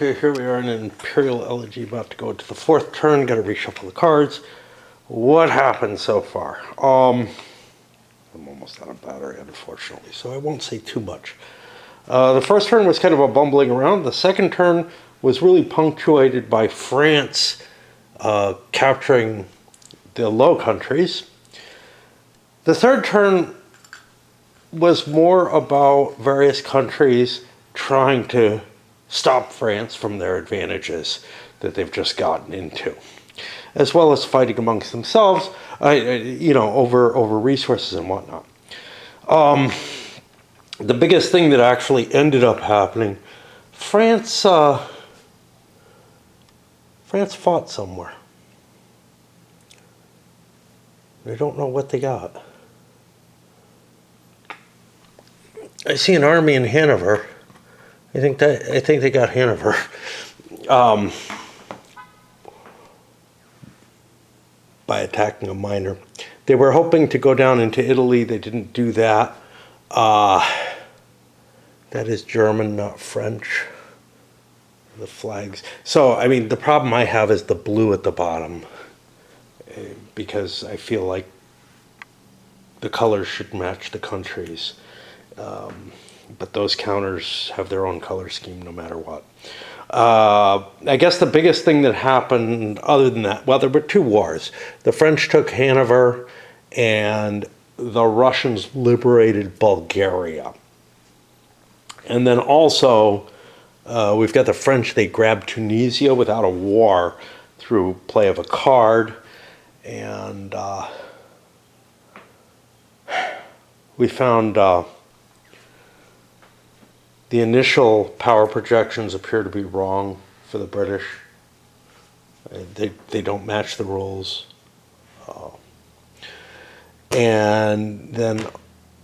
Okay, here we are in an Imperial Elegy, about to go into the fourth turn. Got to reshuffle the cards. What happened so far? I'm almost out of battery, unfortunately, so I won't say too much. The first turn was kind of a bumbling around. The second turn was really punctuated by France capturing the Low Countries. The third turn was more about various countries trying to stop France from their advantages that they've just gotten into, as well as fighting amongst themselves, over resources and whatnot. The biggest thing that actually ended up happening, France fought somewhere. They don't know what they got. I see an army in Hanover. I think they got Hanover. By attacking a minor. They were hoping to go down into Italy. They didn't do that. That is German, not French. The flags. So, I mean, the problem I have is the blue at the bottom, because I feel like the colors should match the countries. But those counters have their own color scheme no matter what. I guess the biggest thing that happened other than that, well, there were two wars. The French took Hanover and the Russians liberated Bulgaria. And then also, we've got the French, they grabbed Tunisia without a war through play of a card. And we found the initial power projections appear to be wrong for the British. They don't match the rules. And then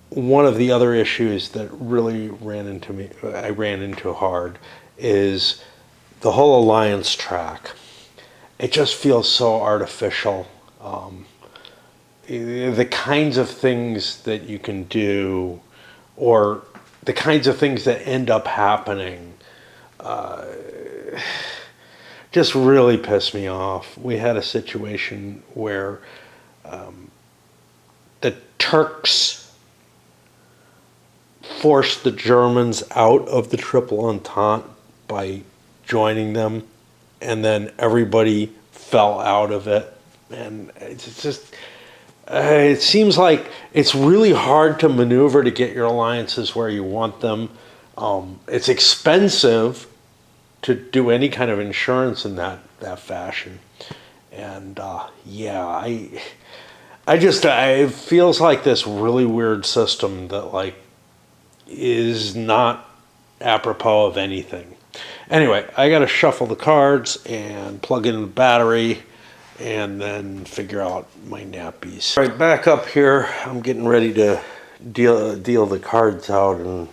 one of the other issues that really I ran into hard, is the whole alliance track. It just feels so artificial. The kinds of things that you can do, or the kinds of things that end up happening, just really piss me off. We had a situation where the Turks forced the Germans out of the Triple Entente by joining them, and then everybody fell out of it. And it's just, it seems like it's really hard to maneuver to get your alliances where you want them. It's expensive to do any kind of insurance in that fashion. And it feels like this really weird system that is not apropos of anything. Anyway, I got to shuffle the cards and plug in the battery and then figure out my nappies. All right, back up here. I'm getting ready to deal the cards out and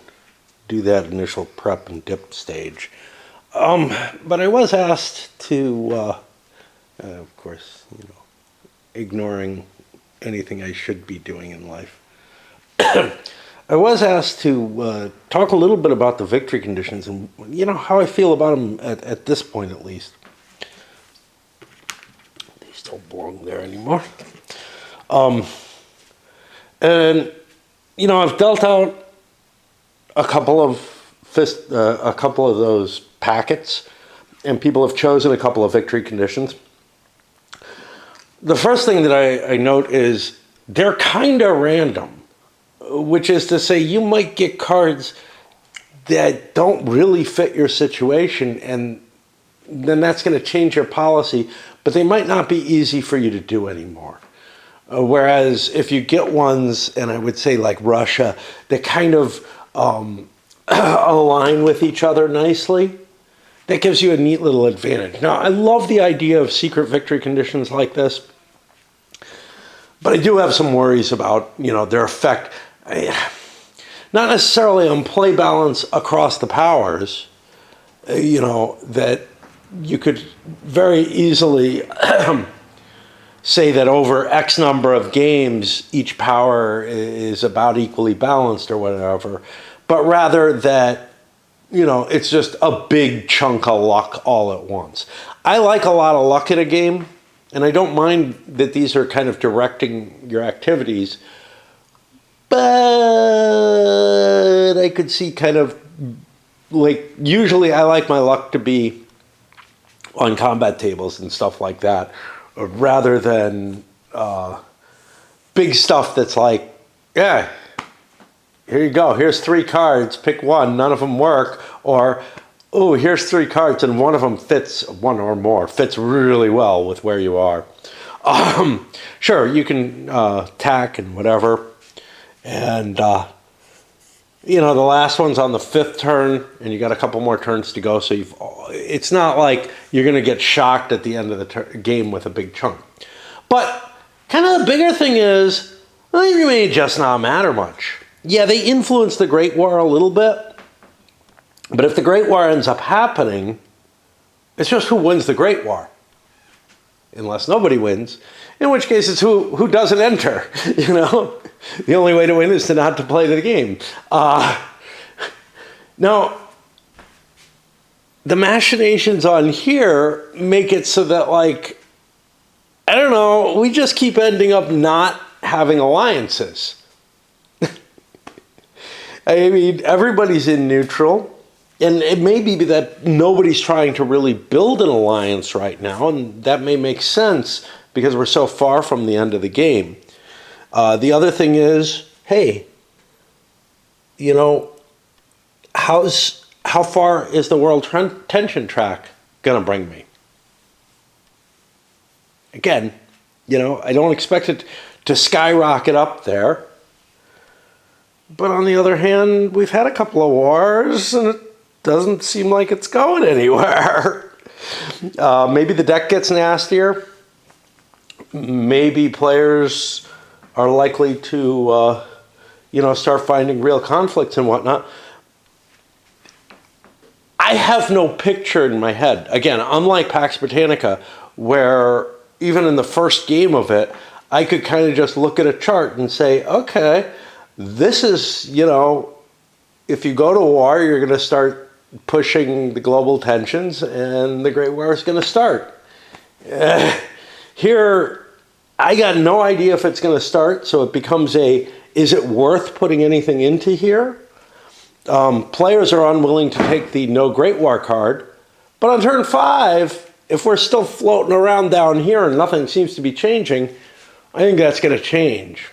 do that initial prep and dip stage. But I was asked to, of course, ignoring anything I should be doing in life. I was asked to talk a little bit about the victory conditions and, how I feel about them at this point, at least. They still belong there anymore. And, I've dealt out a couple of those packets, and people have chosen a couple of victory conditions. The first thing that I note is they're kind of random, which is to say you might get cards that don't really fit your situation, and then that's going to change your policy, but they might not be easy for you to do anymore. Whereas if you get ones, and I would say like Russia, that kind of align with each other nicely, that gives you a neat little advantage. Now, I love the idea of secret victory conditions like this, but I do have some worries about, their effect. Not necessarily on play balance across the powers, that you could very easily say that over X number of games, each power is about equally balanced or whatever, but rather that, it's just a big chunk of luck all at once. I like a lot of luck in a game, and I don't mind that these are kind of directing your activities, but I could see kind of like, usually I like my luck to be on combat tables and stuff like that, rather than big stuff that's like, yeah, here you go, here's 3 cards, pick one, none of them work, or, oh, here's 3 cards and one of them fits, one or more, fits really well with where you are. Sure, you can tack and whatever, and the last one's on the 5th turn, and you got a couple more turns to go, so it's not like you're going to get shocked at the end of the game with a big chunk. But kind of the bigger thing is, it may just not matter much. Yeah, they influence the Great War a little bit, but if the Great War ends up happening, it's just who wins the Great War. Unless nobody wins, in which case it's who doesn't enter, The only way to win is to not to play the game. Now, the machinations on here make it so that, like, I don't know, we just keep ending up not having alliances. I mean, everybody's in neutral. And it may be that nobody's trying to really build an alliance right now, and that may make sense because we're so far from the end of the game. The other thing is, hey, how far is the world tension track going to bring me? Again, I don't expect it to skyrocket up there. But on the other hand, we've had a couple of wars, and it doesn't seem like it's going anywhere. Maybe the deck gets nastier. Maybe players are likely to, start finding real conflicts and whatnot. I have no picture in my head. Again, unlike Pax Britannica, where even in the first game of it, I could kind of just look at a chart and say, okay, this is, if you go to war, you're going to start pushing the global tensions, and the Great War is going to start. Here, I got no idea if it's going to start, so it becomes is it worth putting anything into here? Players are unwilling to take the no Great War card, but on turn 5, if we're still floating around down here and nothing seems to be changing, I think that's going to change.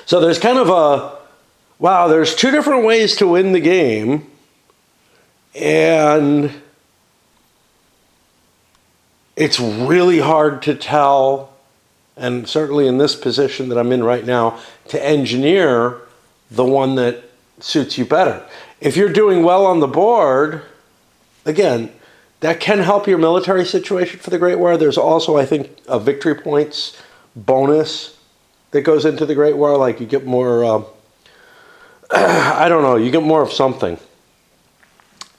So there's kind of there's 2 different ways to win the game, and it's really hard to tell, and certainly in this position that I'm in right now, to engineer the one that suits you better. If you're doing well on the board, again, that can help your military situation for the Great War. There's also, I think, a victory points bonus that goes into the Great War. Like, you get more, I don't know, you get more of something.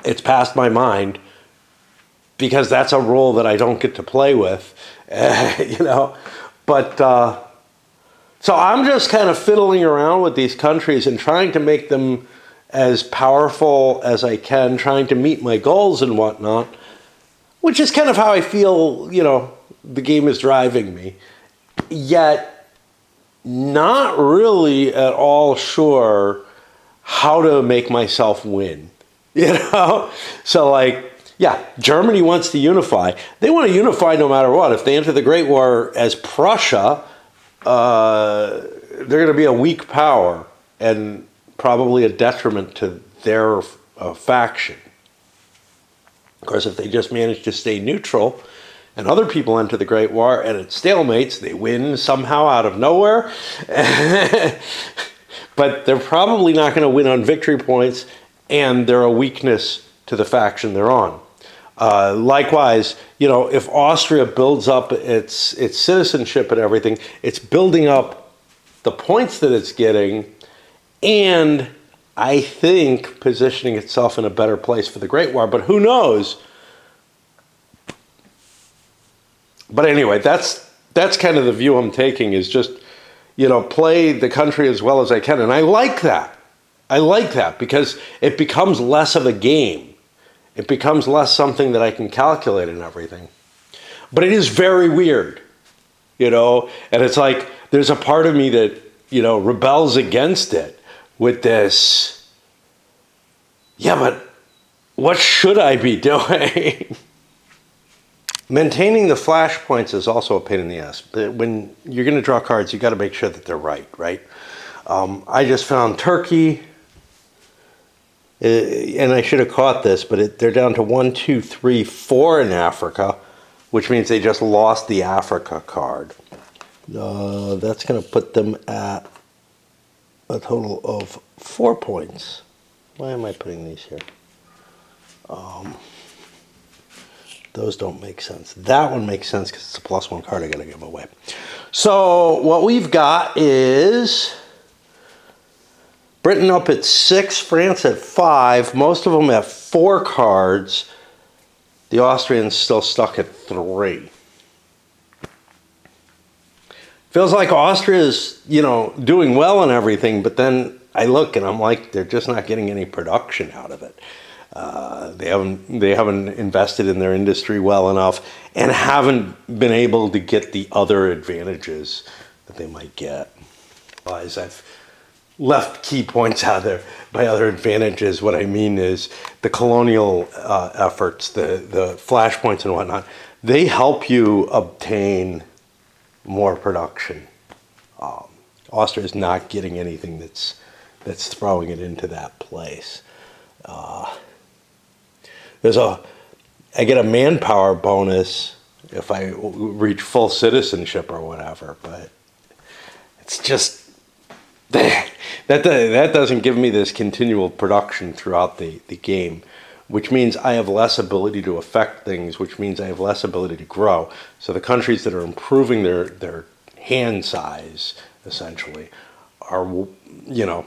It's past my mind, because that's a role that I don't get to play with, But, so I'm just kind of fiddling around with these countries and trying to make them as powerful as I can, trying to meet my goals and whatnot, which is kind of how I feel, the game is driving me. Yet, not really at all sure how to make myself win, So, like, yeah, Germany wants to unify. They want to unify no matter what. If they enter the Great War as Prussia, they're going to be a weak power and probably a detriment to their faction. Of course, if they just manage to stay neutral and other people enter the Great War and it stalemates, they win somehow out of nowhere. But they're probably not going to win on victory points, and they're a weakness to the faction they're on. Likewise, if Austria builds up its citizenship and everything, it's building up the points that it's getting, and I think positioning itself in a better place for the Great War. But who knows? But anyway, that's kind of the view I'm taking, is just, play the country as well as I can. And I like that. I like that because it becomes less of a game. It becomes less something that I can calculate and everything. But it is very weird, you know? And it's like, there's a part of me that, you know, rebels against it with this, yeah, but what should I be doing? Maintaining the flashpoints is also a pain in the ass. When you're going to draw cards, you got to make sure that they're right? I just found Turkey, and I should have caught this, but they're down to 1, 2, 3, 4 in Africa, which means they just lost the Africa card. That's going to put them at a total of 4 points. Why am I putting these here? Those don't make sense. That one makes sense because it's a +1 card I got to give away. So what we've got is Britain up at 6, France at 5. Most of them have 4 cards. The Austrians still stuck at 3. Feels like Austria is, you know, doing well and everything, but then I look and I'm like, they're just not getting any production out of it. They haven't invested in their industry well enough and haven't been able to get the other advantages that they might get. As I've left key points out there, by other advantages, what I mean is the colonial efforts, the flashpoints and whatnot, they help you obtain more production. Austria is not getting anything that's throwing it into that place. I get a manpower bonus if I reach full citizenship or whatever, but it's just that doesn't give me this continual production throughout the game, which means I have less ability to affect things, which means I have less ability to grow. So the countries that are improving their hand size, essentially, are, you know,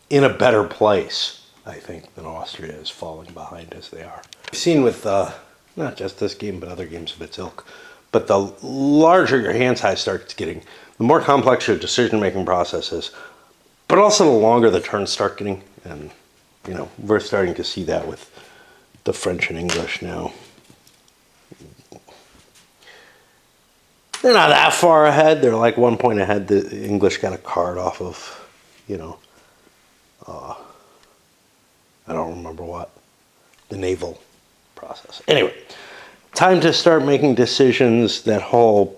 in a better place, I think, than Austria is falling behind as they are. We've seen with not just this game, but other games of its ilk, but the larger your hand size starts getting, the more complex your decision-making process is, but also the longer the turns start getting. And, you know, we're starting to see that with the French and English now. They're not that far ahead. They're like 1 point ahead. The English got a card off of, you know, I don't remember what, the naval process. Anyway, time to start making decisions. That whole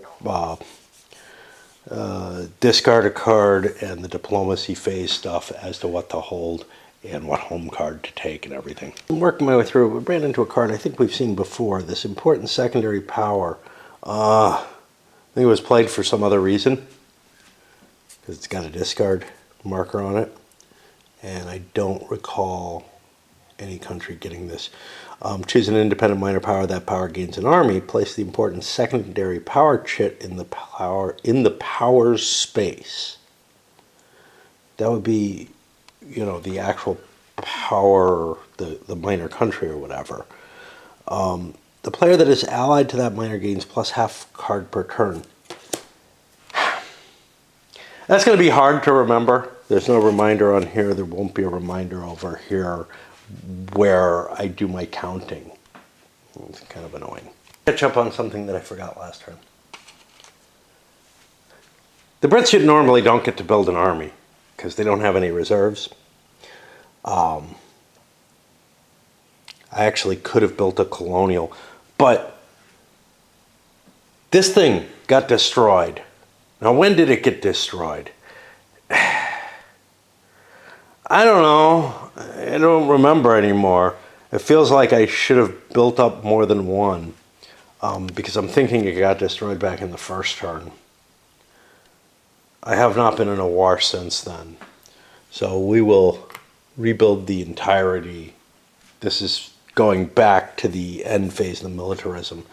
discard a card and the diplomacy phase stuff as to what to hold and what home card to take and everything. I'm working my way through it. We ran into a card I think we've seen before, this important secondary power. I think it was played for some other reason because it's got a discard marker on it, and I don't recall any country getting this. Choose an independent minor power. That power gains an army. Place the important secondary power chit in the power's space. That would be, you know, the actual power, the minor country or whatever. The player that is allied to that minor gains +1/2 card per turn. That's going to be hard to remember. There's no reminder on here. There won't be a reminder over here where I do my counting. It's kind of annoying. Catch up on something that I forgot last turn. The Brits normally don't get to build an army because they don't have any reserves. I actually could have built a colonial, but this thing got destroyed. Now, when did it get destroyed? I don't know. I don't remember anymore. It feels like I should have built up more than one because I'm thinking it got destroyed back in the first turn. I have not been in a war since then. So we will rebuild the entirety. This is going back to the end phase of the militarism.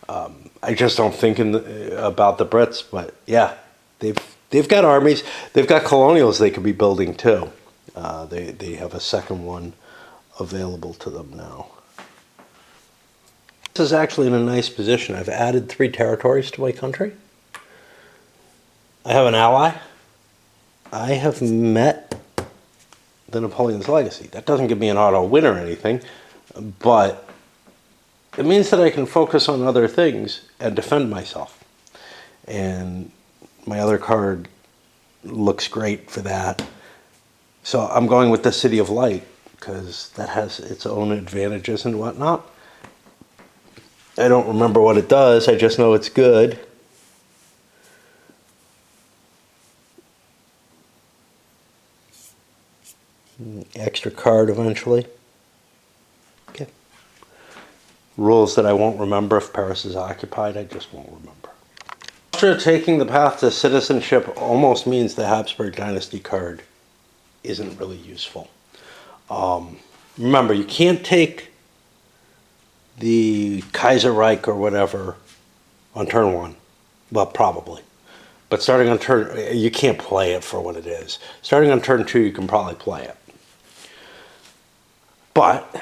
I just don't think about the Brits, but yeah, they've got armies. They've got colonials they could be building too. They have a second one available to them now. This is actually in a nice position. I've added 3 territories to my country. I have an ally. I have met the Napoleon's Legacy. That doesn't give me an auto win or anything, but it means that I can focus on other things and defend myself. And my other card looks great for that. So I'm going with the City of Light because that has its own advantages and whatnot. I don't remember what it does, I just know it's good. Extra card eventually. Okay. Rules that I won't remember if Paris is occupied, I just won't remember. Austria taking the path to citizenship almost means the Habsburg Dynasty card isn't really useful. Remember, you can't take the Kaiserreich or whatever on turn 1. Well, probably. But starting on turn, you can't play it for what it is. Starting on turn 2, you can probably play it. But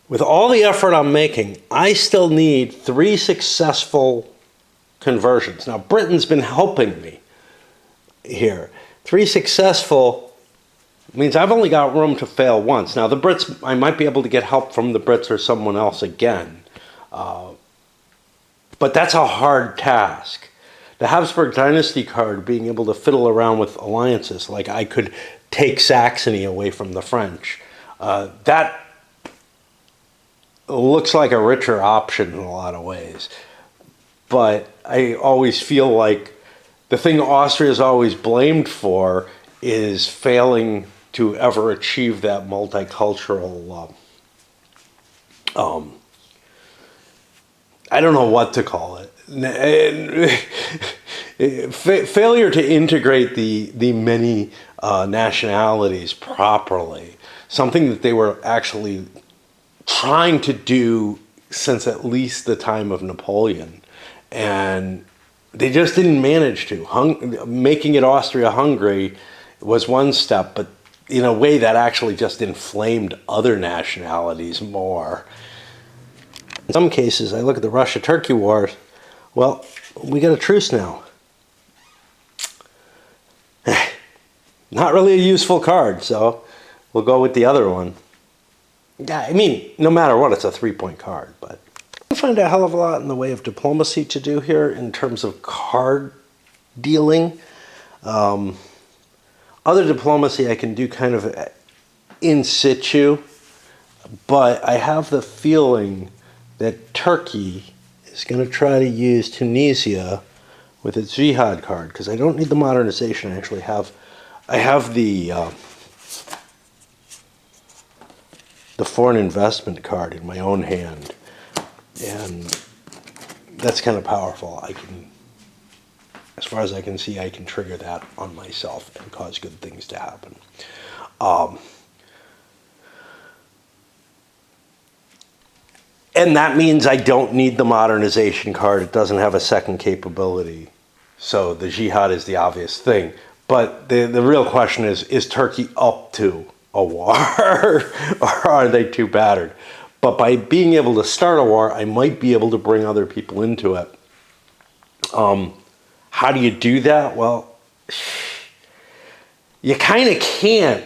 with all the effort I'm making, I still need 3 successful conversions. Now, Britain's been helping me here. 3 successful means I've only got room to fail once. Now, the Brits, I might be able to get help from the Brits or someone else again. But that's a hard task. The Habsburg Dynasty card, being able to fiddle around with alliances, like I could take Saxony away from the French, that looks like a richer option in a lot of ways. But I always feel like the thing Austria's always blamed for is failing to ever achieve that multicultural, I don't know what to call it. Failure to integrate the many nationalities properly. Something that they were actually trying to do since at least the time of Napoleon. And they just didn't manage to. Making it Austria-Hungary was one step, but in a way that actually just inflamed other nationalities more. In some cases, I look at the Russia-Turkey war, well, we got a truce now. Not really a useful card, so we'll go with the other one. Yeah, I mean, no matter what, it's a 3-point card, but I find a hell of a lot in the way of diplomacy to do here in terms of card dealing. Other diplomacy I can do kind of in situ, but I have the feeling that Turkey is going to try to use Tunisia with its jihad card, because I don't need the modernization. I actually have, the foreign investment card in my own hand, and that's kind of powerful. I can, as far as I can see, I can trigger that on myself and cause good things to happen. And that means I don't need the modernization card. It doesn't have a second capability. So the jihad is the obvious thing. But the real question is Turkey up to a war? Or are they too battered? But by being able to start a war, I might be able to bring other people into it. How do you do that? Well, you kind of can't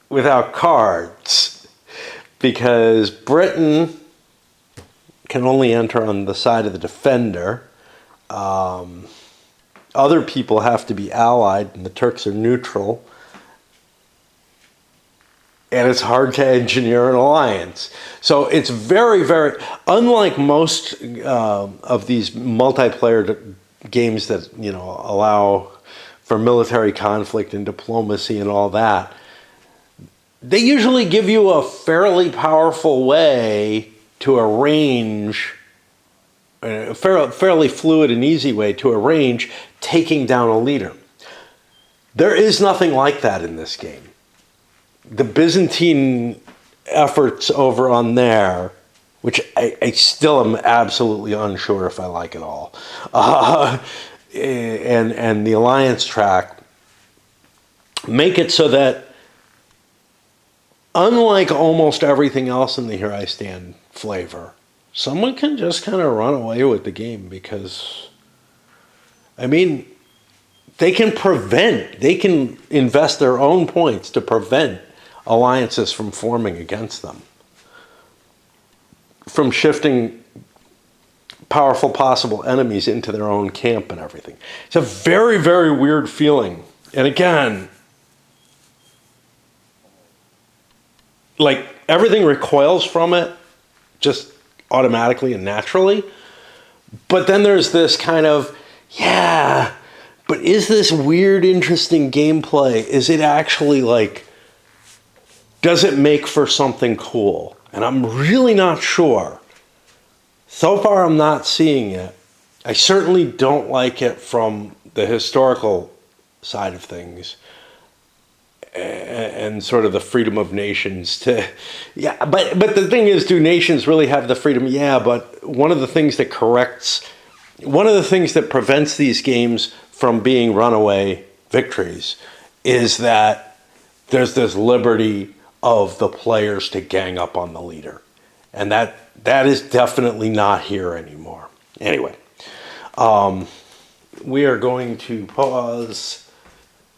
without cards. Because Britain can only enter on the side of the defender. Other people have to be allied, and the Turks are neutral. And it's hard to engineer an alliance. So it's very, very, unlike most of these multiplayer games that, you know, allow for military conflict and diplomacy and all that, they usually give you a fairly powerful way to arrange, a fairly fluid and easy way to arrange taking down a leader. There is nothing like that in this game. The Byzantine efforts over on there, which I still am absolutely unsure if I like at all, and the alliance track make it so that, unlike almost everything else in the Here I Stand flavor, someone can just kind of run away with the game because, I mean, they can invest their own points to prevent alliances from forming against them, from shifting powerful possible enemies into their own camp and everything. It's a very, very weird feeling. And again, like everything recoils from it just automatically and naturally. But then there's this kind of, yeah, but is this weird, interesting gameplay? Is it actually like, does it make for something cool? And I'm really not sure. So far, I'm not seeing it. I certainly don't like it from the historical side of things and sort of the freedom of nations to, yeah, but the thing is, do nations really have the freedom? Yeah, but one of the things that prevents these games from being runaway victories is that there's this liberty of the players to gang up on the leader. And that is definitely not here anymore. Anyway, we are going to pause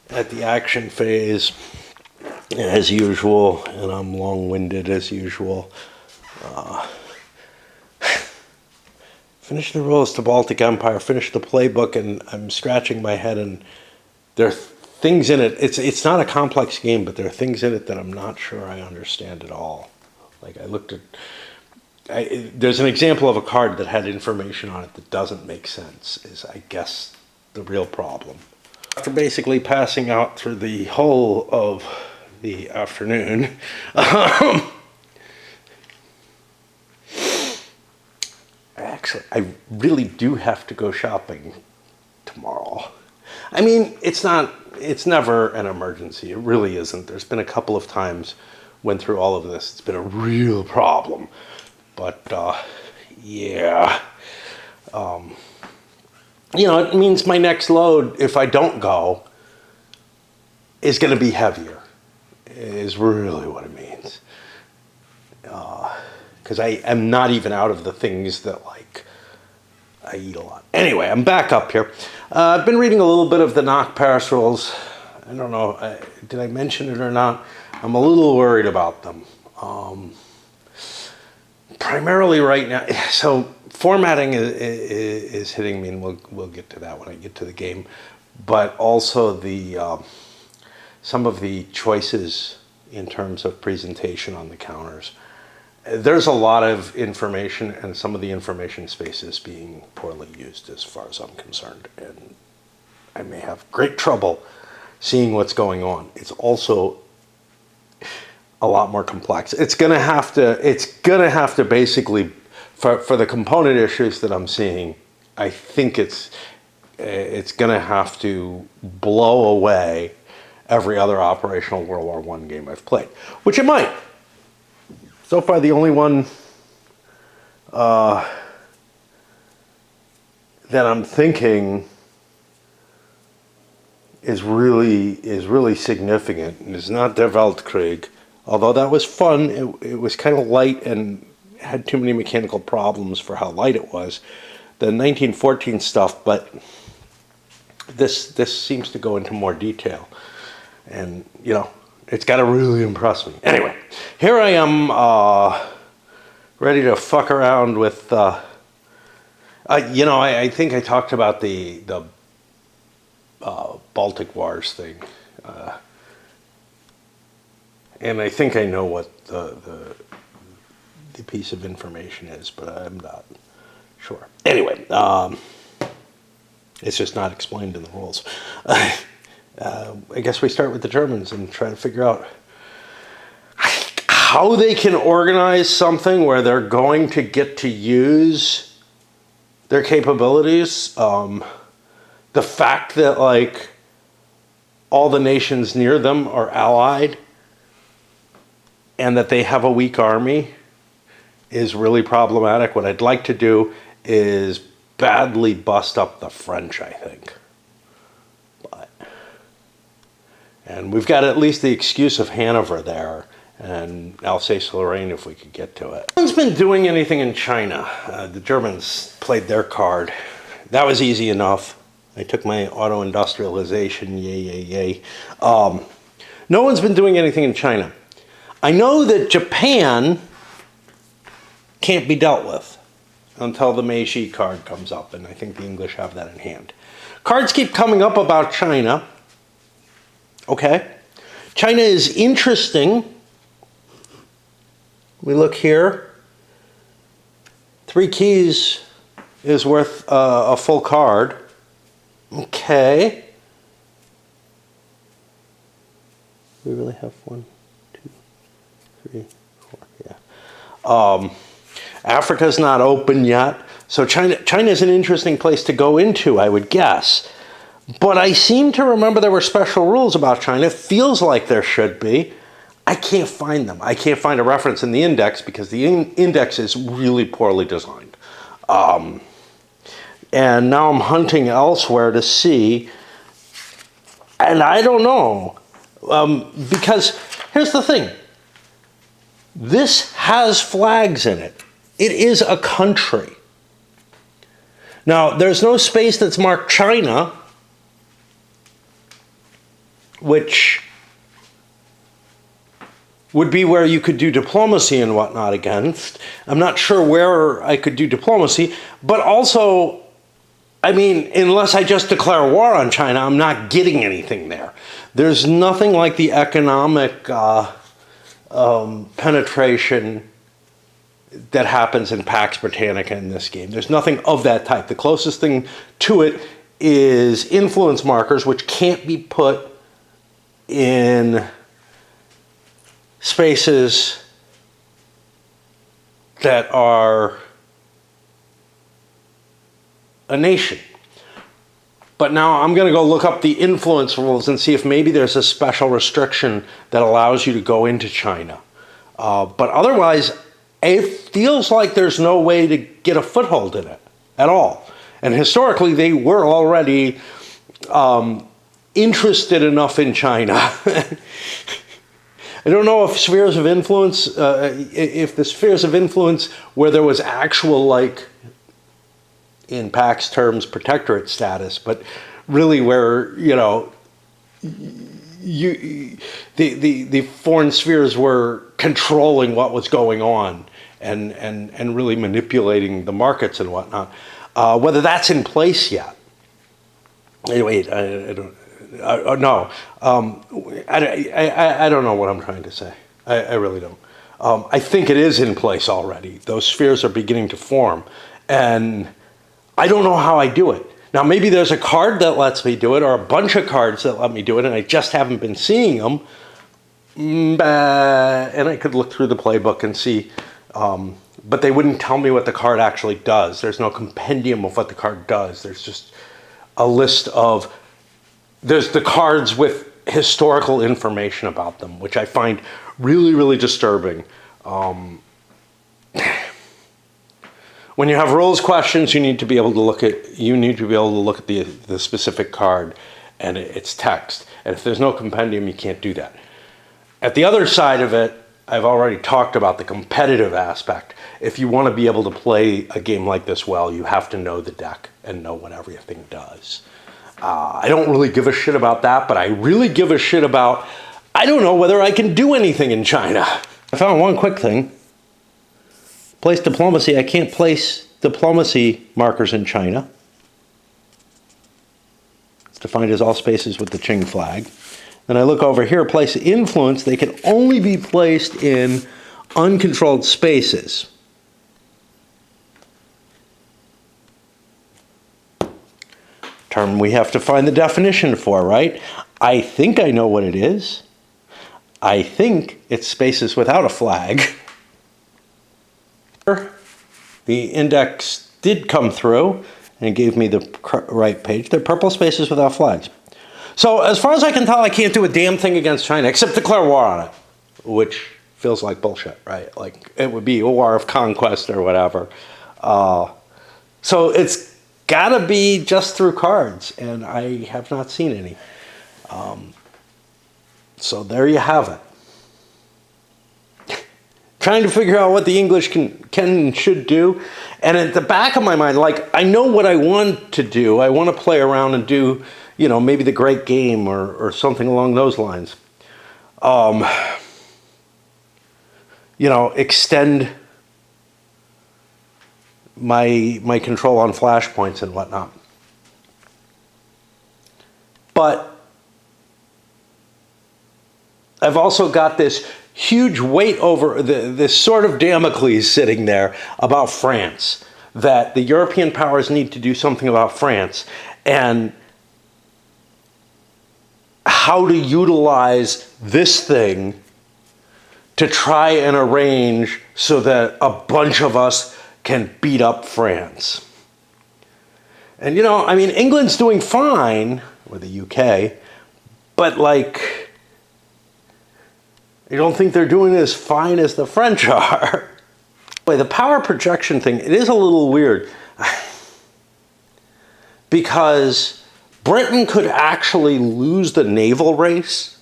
at the action phase as usual, and I'm long-winded as usual. Finish the rules to Baltic Empire, finish the playbook, and I'm scratching my head, and there are things in it. It's not a complex game, but there are things in it that I'm not sure I understand at all. Like I looked at... there's an example of a card that had information on it that doesn't make sense, is I guess the real problem. After basically passing out through the whole of the afternoon, actually, I really do have to go shopping tomorrow. I mean, it's never an emergency. It really isn't. There's been a couple of times when through all of this, it's been a real problem. But, yeah, it means my next load, if I don't go, is going to be heavier, is really what it means. Because I am not even out of the things that, like, I eat a lot. Anyway, I'm back up here. I've been reading a little bit of the Knock Paris rules. I don't know, did I mention it or not? I'm a little worried about them. Primarily right now, so formatting is hitting me, and we'll get to that when I get to the game. But also some of the choices in terms of presentation on the counters. There's a lot of information, and some of the information space is being poorly used as far as I'm concerned. And I may have great trouble seeing what's going on. It's also a lot more complex. It's gonna have to basically, for the component issues that I'm seeing, I think it's gonna have to blow away every other operational World War I game I've played, which it might. So far, the only one that I'm thinking is really significant, and it's not Der Weltkrieg. Although that was fun, it was kind of light and had too many mechanical problems for how light it was. The 1914 stuff, but this seems to go into more detail. And, it's got to really impress me. Anyway, here I am ready to fuck around with, I think I talked about the Baltic Wars thing. And I think I know what the piece of information is, but I'm not sure. Anyway, it's just not explained in the rules. I guess we start with the Germans and try to figure out how they can organize something where they're going to get to use their capabilities. The fact that, like, all the nations near them are allied and that they have a weak army is really problematic. What I'd like to do is badly bust up the French, I think. And we've got at least the excuse of Hanover there, and Alsace-Lorraine if we could get to it. No one's been doing anything in China. The Germans played their card. That was easy enough. I took my auto-industrialization, yay, yay, yay. No one's been doing anything in China. I know that Japan can't be dealt with until the Meiji card comes up, and I think the English have that in hand. Cards keep coming up about China. Okay. China is interesting. We look here. 3 keys is worth a full card. Okay. We really have 1, 2, 3, 4. Yeah. Africa's not open yet, so China is an interesting place to go into, I would guess. But I seem to remember there were special rules about China. It feels like there should be. I can't find them. I can't find a reference in the index because the index is really poorly designed. And now I'm hunting elsewhere to see, and I don't know. Because here's the thing. This has flags in it. It is a country. Now, there's no space that's marked China, which would be where you could do diplomacy and whatnot against. I'm not sure where I could do diplomacy, but also, I mean, unless I just declare war on China, I'm not getting anything there. There's nothing like the economic penetration that happens in Pax Britannica in this game. There's nothing of that type. The closest thing to it is influence markers, which can't be put in spaces that are a nation. But now I'm going to go look up the influence rules and see if maybe there's a special restriction that allows you to go into China. But otherwise, it feels like there's no way to get a foothold in it at all. And historically, they were already interested enough in China. I don't know if spheres of influence, if the spheres of influence where there was actual, like, in Pax terms, protectorate status, but really where, you know, the foreign spheres were controlling what was going on and really manipulating the markets and whatnot. Whether that's in place yet. Wait, I don't. No, I don't know what I'm trying to say. I really don't. I think it is in place already. Those spheres are beginning to form, and I don't know how I do it. Now, maybe there's a card that lets me do it, or a bunch of cards that let me do it, and I just haven't been seeing them. And I could look through the playbook and see, but they wouldn't tell me what the card actually does. There's no compendium of what the card does. There's just a list of, there's the cards with historical information about them, which I find really, really disturbing. When you have rules questions, you need to be able to look at the specific card and its text. And if there's no compendium, you can't do that. At the other side of it, I've already talked about the competitive aspect. If you want to be able to play a game like this well, you have to know the deck and know what everything does. I don't really give a shit about that, but I really give a shit about, I don't know whether I can do anything in China. I found one quick thing. Place diplomacy. I can't place diplomacy markers in China. It's defined as all spaces with the Qing flag. Then I look over here, place influence. They can only be placed in uncontrolled spaces. Term we have to find the definition for, right? I think I know what it is. I think it's spaces without a flag. The index did come through and gave me the right page. They're purple spaces without flags. So as far as I can tell, I can't do a damn thing against China except declare war on it, which feels like bullshit, right? Like it would be a war of conquest or whatever. So it's gotta be just through cards, and I have not seen any. So there you have it. trying to figure out what the English can and should do. And at the back of my mind, like, I know what I want to do. I want to play around and do, you know, maybe the Great Game or something along those lines. You know, extend my control on flashpoints and whatnot. But I've also got this huge weight over this sort of Damocles sitting there about France, that the European powers need to do something about France, and how to utilize this thing to try and arrange so that a bunch of us can beat up France. And you know, I mean, England's doing fine, or the UK, but like, I don't think they're doing as fine as the French are. The power projection thing, it is a little weird. Because Britain could actually lose the naval race,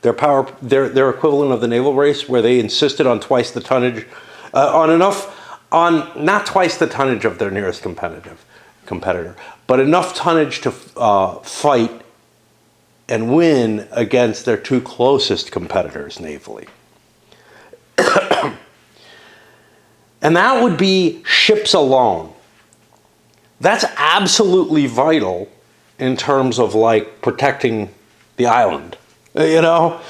their equivalent of the naval race, where they insisted on twice the tonnage, not twice the tonnage of their nearest competitor, but enough tonnage to fight and win against their two closest competitors navally. And that would be ships alone. That's absolutely vital in terms of like protecting the island, you know?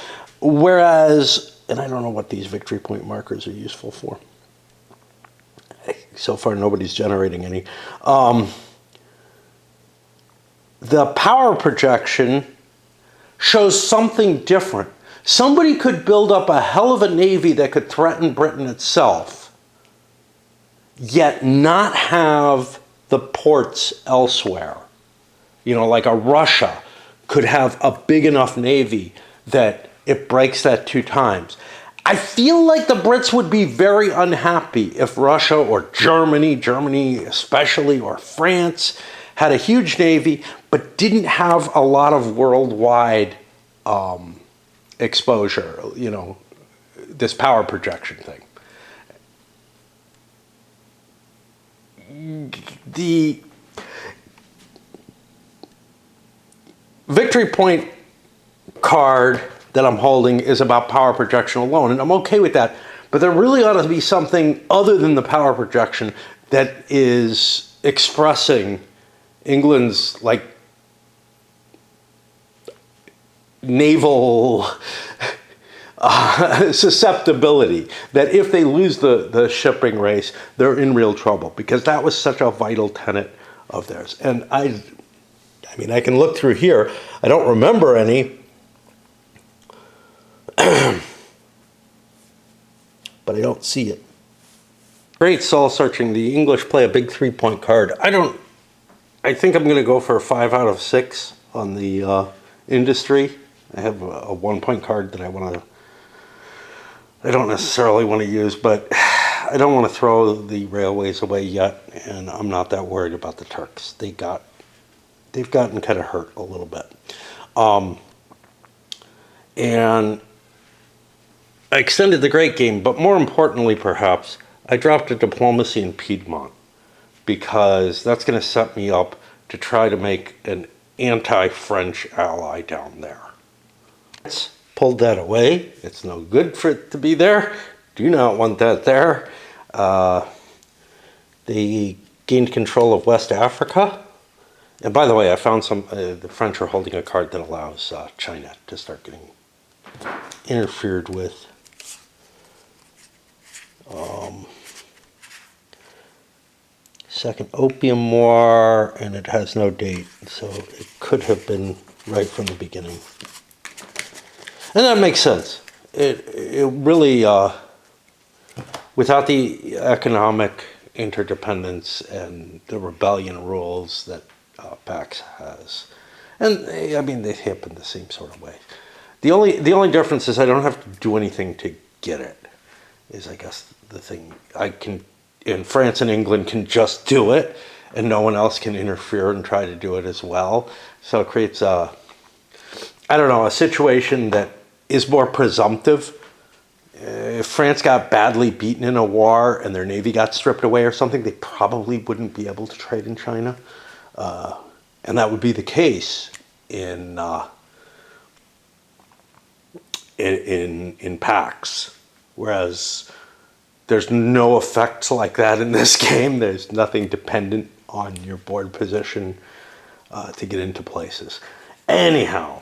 Whereas, and I don't know what these victory point markers are useful for. So far, nobody's generating any. The power projection shows something different. Somebody could build up a hell of a navy that could threaten Britain itself, yet not have the ports elsewhere. You know, like a Russia could have a big enough navy that it breaks that 2 times. I feel like the Brits would be very unhappy if Russia or Germany especially, or France, had a huge navy, but didn't have a lot of worldwide exposure, you know, this power projection thing. The victory point card that I'm holding is about power projection alone, and I'm okay with that, but there really ought to be something other than the power projection that is expressing England's like naval susceptibility, that if they lose the shipping race, they're in real trouble, because that was such a vital tenet of theirs. And I mean, I can look through here. I don't remember any, but I don't see it. Great soul searching. The English play a big 3-point card. I think I'm going to go for a 5 out of 6 on the industry. I have a 1-point card that I don't necessarily want to use, but I don't want to throw the railways away yet, and I'm not that worried about the Turks. They've gotten kind of hurt a little bit. And I extended the Great Game, but more importantly, perhaps, I dropped a diplomacy in Piedmont, because that's going to set me up to try to make an anti-French ally down there. Let's pull that away. It's no good for it to be there. Do not want that there. They gained control of West Africa. And by the way, I found the French are holding a card that allows China to start getting interfered with. Second Opium War, and it has no date, so it could have been right from the beginning. And that makes sense. It really, without the economic interdependence and the rebellion rules that PAX has, and I mean, they happen the same sort of way. The only difference is I don't have to do anything to get it, is I guess the thing. And France and England can just do it, and no one else can interfere and try to do it as well. So it creates a situation that is more presumptive if France got badly beaten in a war and their navy got stripped away or something, they probably wouldn't be able to trade in China. And that would be the case in PAX. Whereas there's no effects like that in this game. There's nothing dependent on your board position to get into places. Anyhow,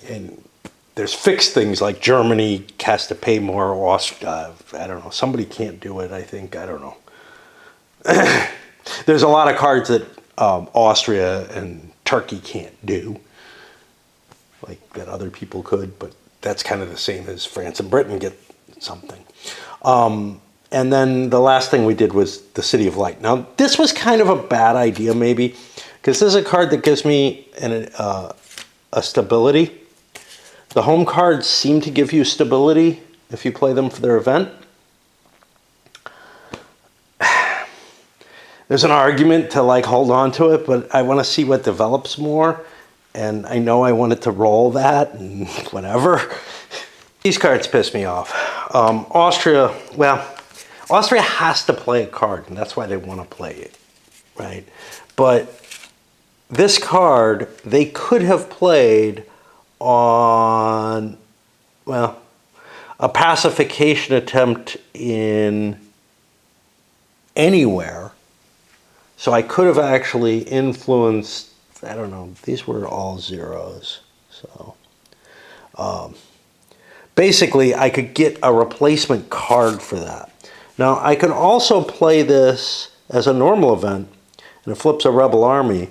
and there's fixed things like Germany has to pay more. I don't know. Somebody can't do it, I think. I don't know. There's a lot of cards that Austria and Turkey can't do, like that other people could, but that's kind of the same as France and Britain get something. And then the last thing we did was the City of Light. Now, this was kind of a bad idea, maybe, because this is a card that gives me a stability. The home cards seem to give you stability if you play them for their event. There's an argument to like hold on to it, but I want to see what develops more. And I know I wanted to roll that and whatever. These cards piss me off. Austria has to play a card, and that's why they want to play it, right? But this card, they could have played on, well, a pacification attempt in anywhere. So I could have actually influenced, I don't know, these were all zeros. So basically I could get a replacement card for that. Now I could also play this as a normal event, and it flips a rebel army.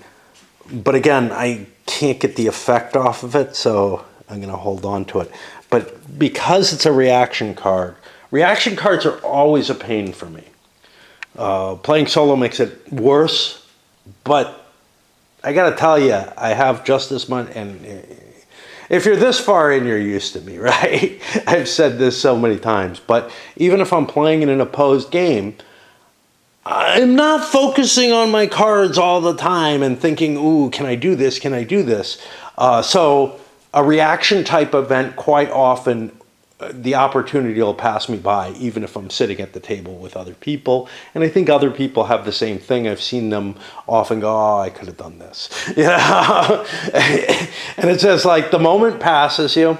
But again, I can't get the effect off of it, so I'm going to hold on to it. But because it's a reaction card, reaction cards are always a pain for me. Playing solo makes it worse, but I got to tell you, I have just as much, and if you're this far in, you're used to me, right? I've said this so many times, but even if I'm playing in an opposed game, I'm not focusing on my cards all the time and thinking, ooh, can I do this? Can I do this? So a reaction type event, quite often, the opportunity will pass me by, even if I'm sitting at the table with other people. And I think other people have the same thing. I've seen them often go, oh, I could have done this. You know? And it's just like the moment passes you,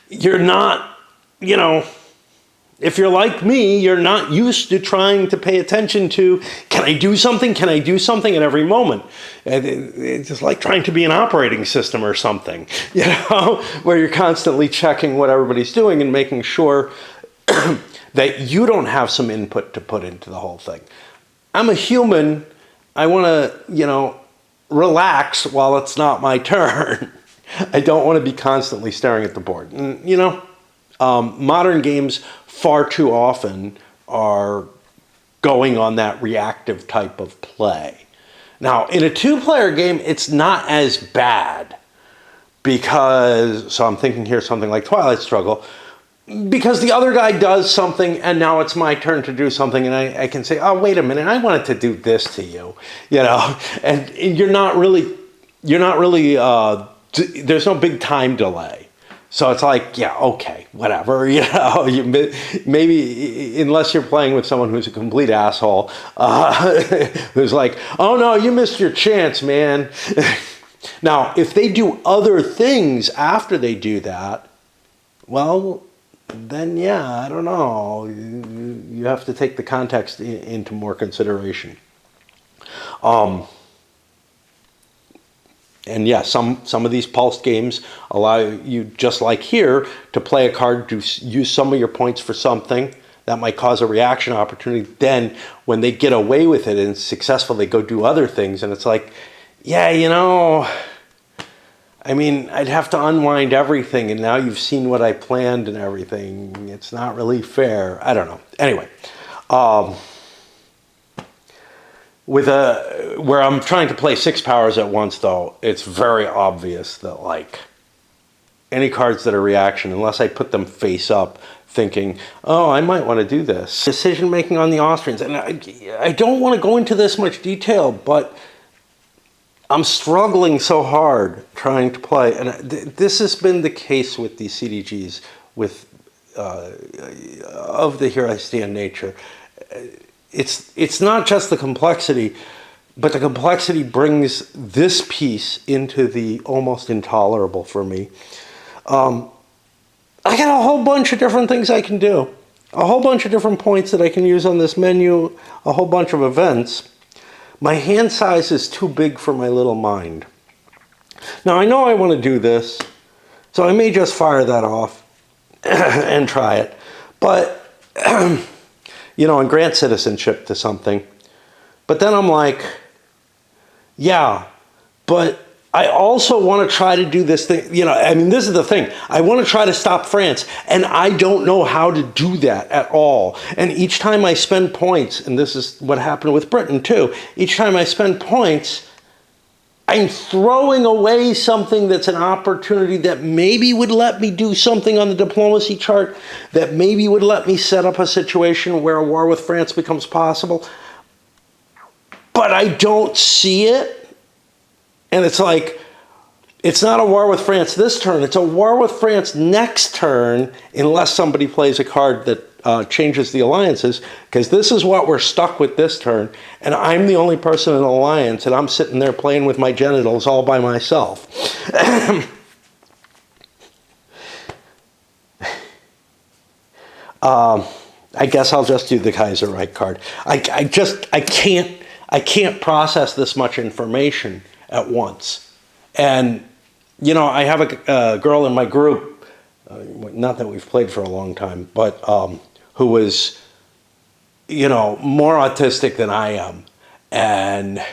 you're not, you know, if you're like me, you're not used to trying to pay attention to, can I do something? Can I do something at every moment? It's just like trying to be an operating system or something, you know, where you're constantly checking what everybody's doing and making sure that you don't have some input to put into the whole thing. I'm a human. I want to, you know, relax while it's not my turn. I don't want to be constantly staring at the board. And, you know, modern games far too often are going on that reactive type of play. Now, in a two-player game, it's not as bad because, so I'm thinking here something like Twilight Struggle, because the other guy does something and now it's my turn to do something, and I can say, oh, wait a minute, I wanted to do this to you, you know, and you're not really, there's no big time delay. So it's like, yeah, okay, whatever, you know, maybe unless you're playing with someone who's a complete asshole, who's like, oh no, you missed your chance, man. Now, if they do other things after they do that, well, then yeah, I don't know. You have to take the context into more consideration. And yeah, some of these pulsed games allow you, just like here, to play a card, to use some of your points for something that might cause a reaction opportunity. Then when they get away with it and it's successful, they go do other things. And it's like, yeah, you know, I mean, I'd have to unwind everything. And now you've seen what I planned and everything. It's not really fair. I don't know. Anyway. Where I'm trying to play 6 powers at once, though, it's very obvious that, like, any cards that are reaction, unless I put them face up thinking, oh, I might want to do this. Decision making on the Austrians, and I don't want to go into this much detail, but I'm struggling so hard trying to play, and this has been the case with these CDGs with of the Here I Stand nature. It's not just the complexity, but the complexity brings this piece into the almost intolerable for me. I got a whole bunch of different things I can do, a whole bunch of different points that I can use on this menu, a whole bunch of events. My hand size is too big for my little mind. Now I know I want to do this, so I may just fire that off and try it. But, you know, and grant citizenship to something. But then I'm like, yeah, but I also want to try to do this thing. You know, I mean, this is the thing. I want to try to stop France, and I don't know how to do that at all. And each time I spend points, and this is what happened with Britain too, each time I spend points, I'm throwing away something that's an opportunity that maybe would let me do something on the diplomacy chart, that maybe would let me set up a situation where a war with France becomes possible. But I don't see it. And it's like, it's not a war with France this turn. It's a war with France next turn, unless somebody plays a card that changes the alliances, because this is what we're stuck with this turn. And I'm the only person in an alliance, and I'm sitting there playing with my genitals all by myself. I guess I'll just do the Kaiserreich card. I can't process this much information at once. And, you know, I have a girl in my group, not that we've played for a long time, but who was, you know, more autistic than I am. And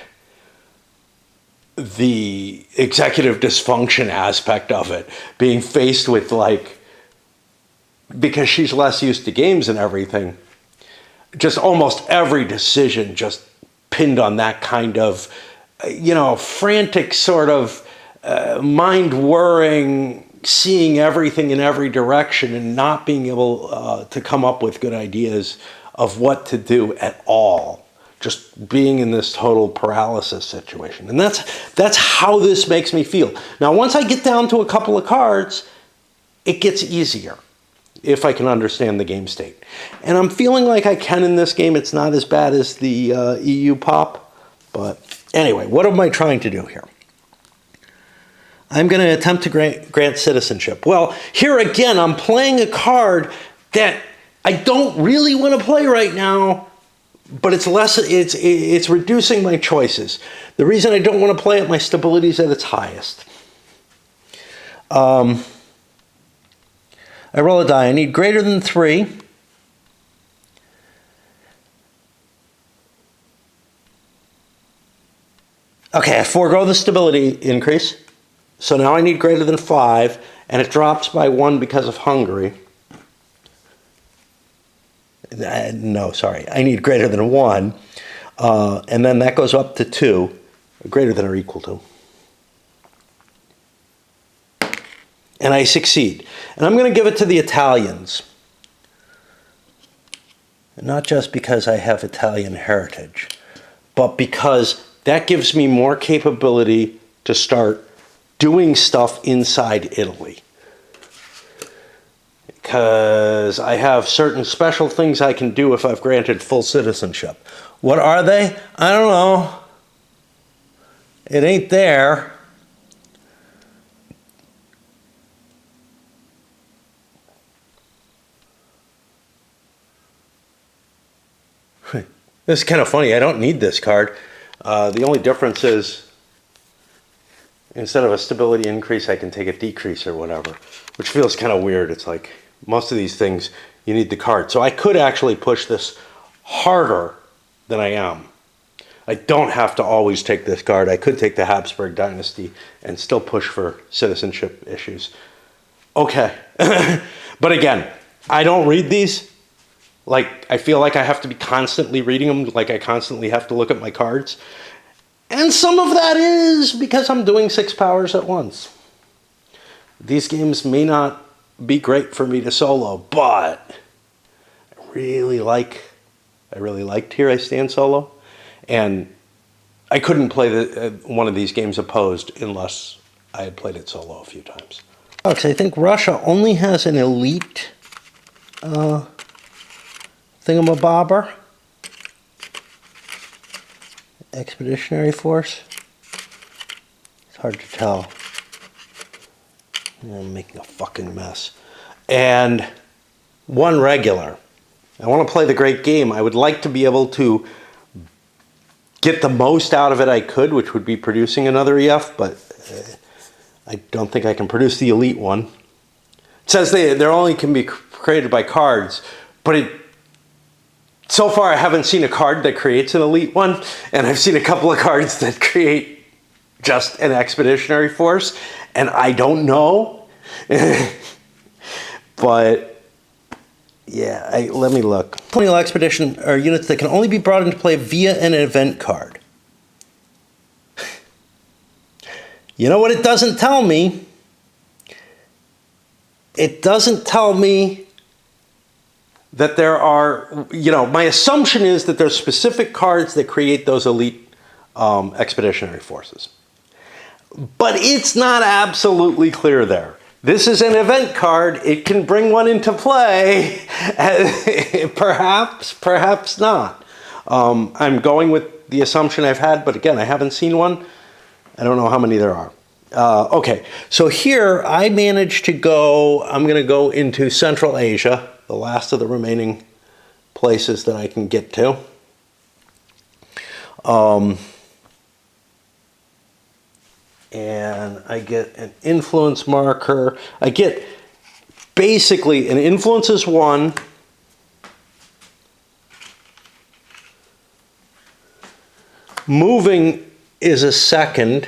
the executive dysfunction aspect of it, being faced with, like, because she's less used to games and everything, just almost every decision just pinned on that kind of, you know, frantic sort of mind-worrying, seeing everything in every direction and not being able to come up with good ideas of what to do at all. Just being in this total paralysis situation. And that's how this makes me feel. Now, once I get down to a couple of cards, it gets easier if I can understand the game state. And I'm feeling like I can in this game. It's not as bad as the EU pop. But anyway, what am I trying to do here? I'm going to attempt to grant citizenship. Well, here again, I'm playing a card that I don't really want to play right now, but it's reducing my choices. The reason I don't want to play it, my stability is at its highest. I roll a die. I need greater than 3. Okay, I forego the stability increase. So now I need greater than 5, and it drops by 1 because of Hungary. No, sorry. I need greater than 1. And then that goes up to 2, greater than or equal to. And I succeed. And I'm going to give it to the Italians. Not just because I have Italian heritage, but because that gives me more capability to start doing stuff inside Italy. Because I have certain special things I can do if I've granted full citizenship. What are they? I don't know. It ain't there. This is kind of funny. I don't need this card. The only difference is instead of a stability increase, I can take a decrease or whatever, which feels kind of weird. It's like most of these things, you need the card. So I could actually push this harder than I am. I don't have to always take this card. I could take the Habsburg dynasty and still push for citizenship issues. Okay. But again, I don't read these. Like, I feel like I have to be constantly reading them, like I constantly have to look at my cards. And some of that is because I'm doing 6 powers at once. These games may not be great for me to solo, but I really liked Here I Stand solo. And I couldn't play one of these games opposed unless I had played it solo a few times. Okay, I think Russia only has an elite thingamabobber. Expeditionary Force. It's hard to tell. I'm making a fucking mess. And one regular. I want to play the great game. I would like to be able to get the most out of it I could, which would be producing another EF, but I don't think I can produce the elite one. It says they're only can be created by cards, but so far I haven't seen a card that creates an elite one, and I've seen a couple of cards that create just an expeditionary force, and I don't know. But yeah, let me look. Colonial Expedition are units that can only be brought into play via an event card. You know what it doesn't tell me? It doesn't tell me that there are, my assumption is that there's specific cards that create those elite expeditionary forces. But it's not absolutely clear there. This is an event card. It can bring one into play. Perhaps not. I'm going with the assumption I've had, but again, I haven't seen one. I don't know how many there are. Okay, so here I managed to go, I'm going to go into Central Asia, the last of the remaining places that I can get to. And I get an influence marker. I get basically an influence is 1. Moving is a 2nd.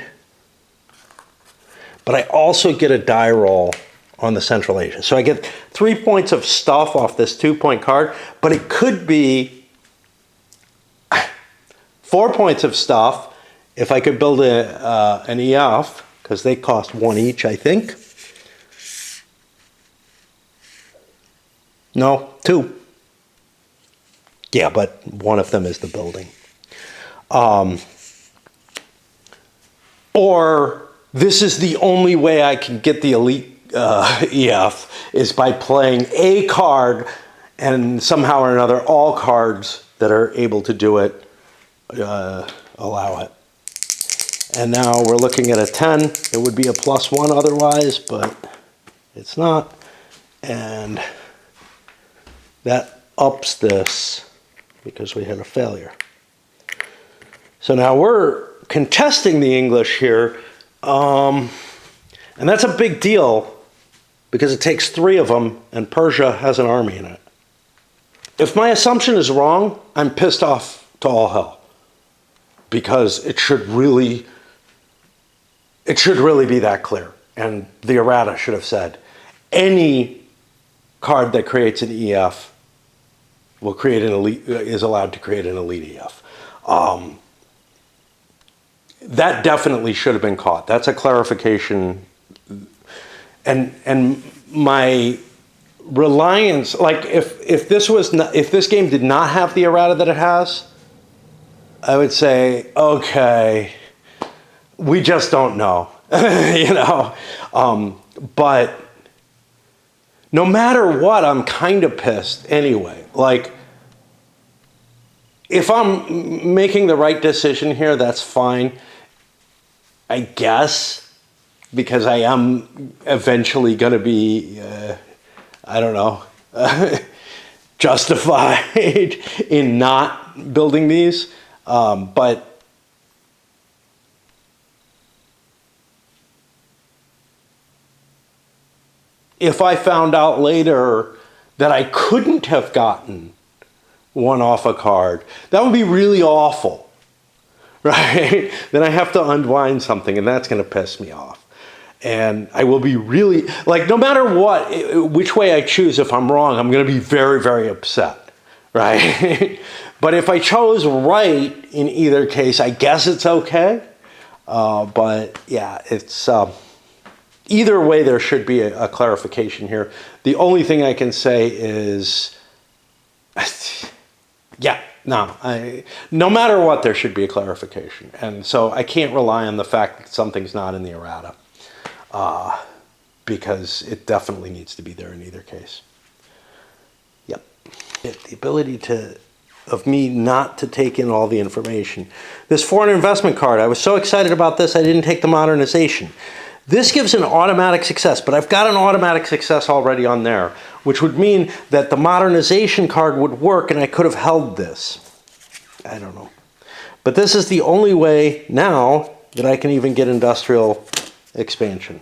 But I also get a die roll on the Central Asia. So I get 3 points of stuff off this 2-point card, but it could be 4 points of stuff if I could build an EF, because they cost 1 each, I think. No, 2. Yeah, but one of them is the building. Or this is the only way I can get the elite EF, is by playing a card, and somehow or another all cards that are able to do it allow it. And now we're looking at a 10. It would be a +1 otherwise, but it's not. And that ups this because we had a failure. So now we're contesting the English here. And that's a big deal because it takes 3 of them, and Persia has an army in it. If my assumption is wrong, I'm pissed off to all hell, because it should really be that clear. And the errata should have said, any card that creates an EF will create an elite, is allowed to create an elite EF. That definitely should have been caught. That's a clarification. And my reliance, like if this game did not have the errata that it has, I would say, okay, we just don't know, but no matter what, I'm kind of pissed anyway. Like, if I'm making the right decision here, that's fine, I guess, because I am eventually going to be, I don't know, justified in not building these. But if I found out later that I couldn't have gotten one off a card, that would be really awful, right? Then I have to unwind something, and that's going to piss me off. And I will be really, like, no matter what, which way I choose, if I'm wrong, I'm going to be very, very upset, right? But if I chose right in either case, I guess it's okay. But yeah, it's either way, there should be a clarification here. The only thing I can say is, yeah, no matter what, there should be a clarification. And so I can't rely on the fact that something's not in the errata, because it definitely needs to be there in either case. The ability of me not to take in all the information. This foreign investment card, I was so excited about this, I didn't take the modernization. This gives an automatic success, but I've got an automatic success already on there, which would mean that the modernization card would work and I could have held this. I don't know. But this is the only way now that I can even get industrial expansion.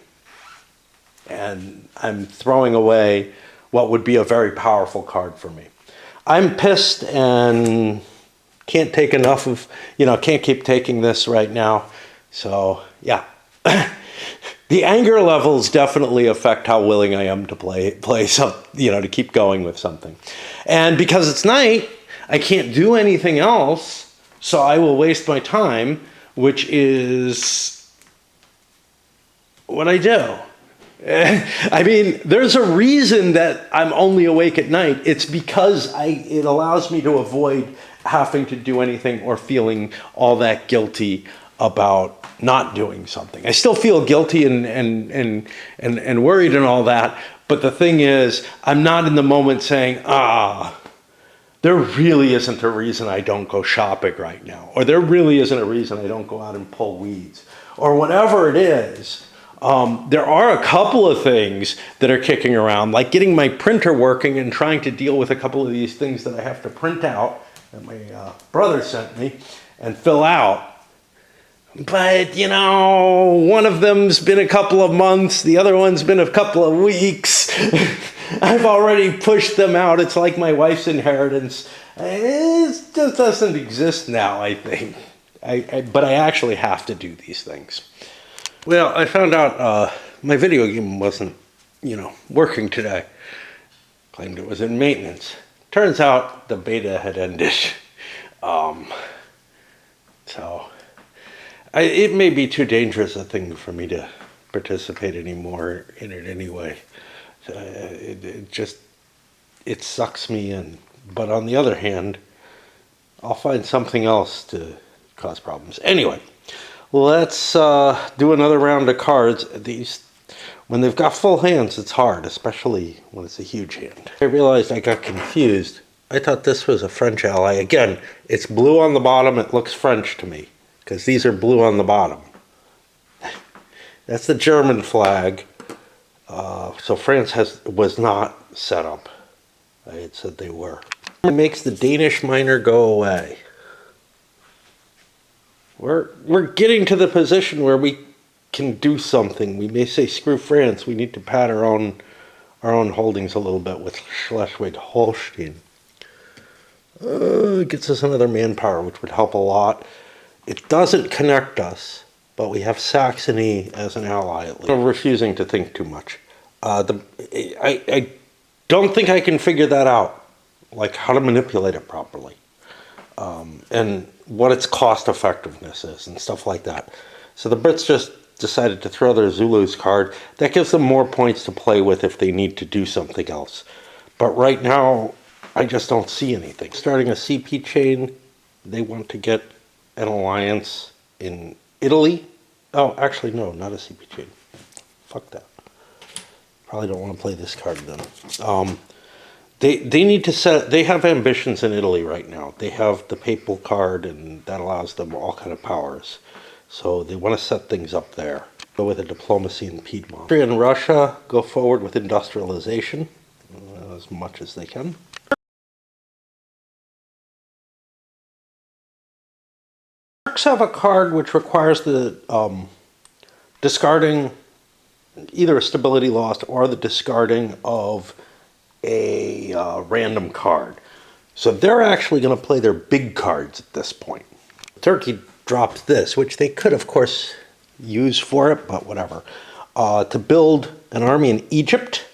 And I'm throwing away what would be a very powerful card for me. I'm pissed and can't take enough of, can't keep taking this right now. So, yeah. The anger levels definitely affect how willing I am to play some, to keep going with something. And because it's night, I can't do anything else, so I will waste my time, which is what I do. I mean, there's a reason that I'm only awake at night. It's because it allows me to avoid having to do anything or feeling all that guilty about not doing something. I still feel guilty and worried and all that, but the thing is, I'm not in the moment saying, there really isn't a reason I don't go shopping right now, or there really isn't a reason I don't go out and pull weeds, or whatever it is. There are a couple of things that are kicking around, like getting my printer working and trying to deal with a couple of these things that I have to print out that my brother sent me and fill out. But, one of them's been a couple of months, the other one's been a couple of weeks. I've already pushed them out. It's like my wife's inheritance. It just doesn't exist now, I think. But I actually have to do these things. Well, I found out my video game wasn't, working today. Claimed it was in maintenance. Turns out the beta had ended. It may be too dangerous a thing for me to participate anymore in it anyway. It sucks me in. But on the other hand, I'll find something else to cause problems. Anyway. Let's do another round of cards. When they've got full hands, it's hard, especially when it's a huge hand. I realized I got confused. I thought this was a French ally. Again, it's blue on the bottom. It looks French to me, because these are blue on the bottom. That's the German flag. So France was not set up. I had said they were. It makes the Danish miner go away. We're getting to the position where we can do something. We may say, screw France. We need to pad our own holdings a little bit with Schleswig-Holstein. It gets us another manpower, which would help a lot. It doesn't connect us, but we have Saxony as an ally at least. I'm refusing to think too much. I don't think I can figure that out, like how to manipulate it properly. And what its cost effectiveness is and stuff like that. So the Brits just decided to throw their Zulus card. That gives them more points to play with if they need to do something else. But right now, I just don't see anything. Starting a CP chain, they want to get an alliance in Italy. Oh, actually, no, not a CP chain. Fuck that. Probably don't want to play this card then. They need to set. They have ambitions in Italy right now. They have the papal card, and that allows them all kind of powers. So they want to set things up there. Go with a diplomacy in Piedmont. Austria and Russia go forward with industrialization as much as they can. Turks have a card which requires the discarding either a stability lost or the discarding of a random card. So they're actually going to play their big cards at this point. Turkey dropped this, which they could, of course, use for it, but whatever. To build an army in Egypt.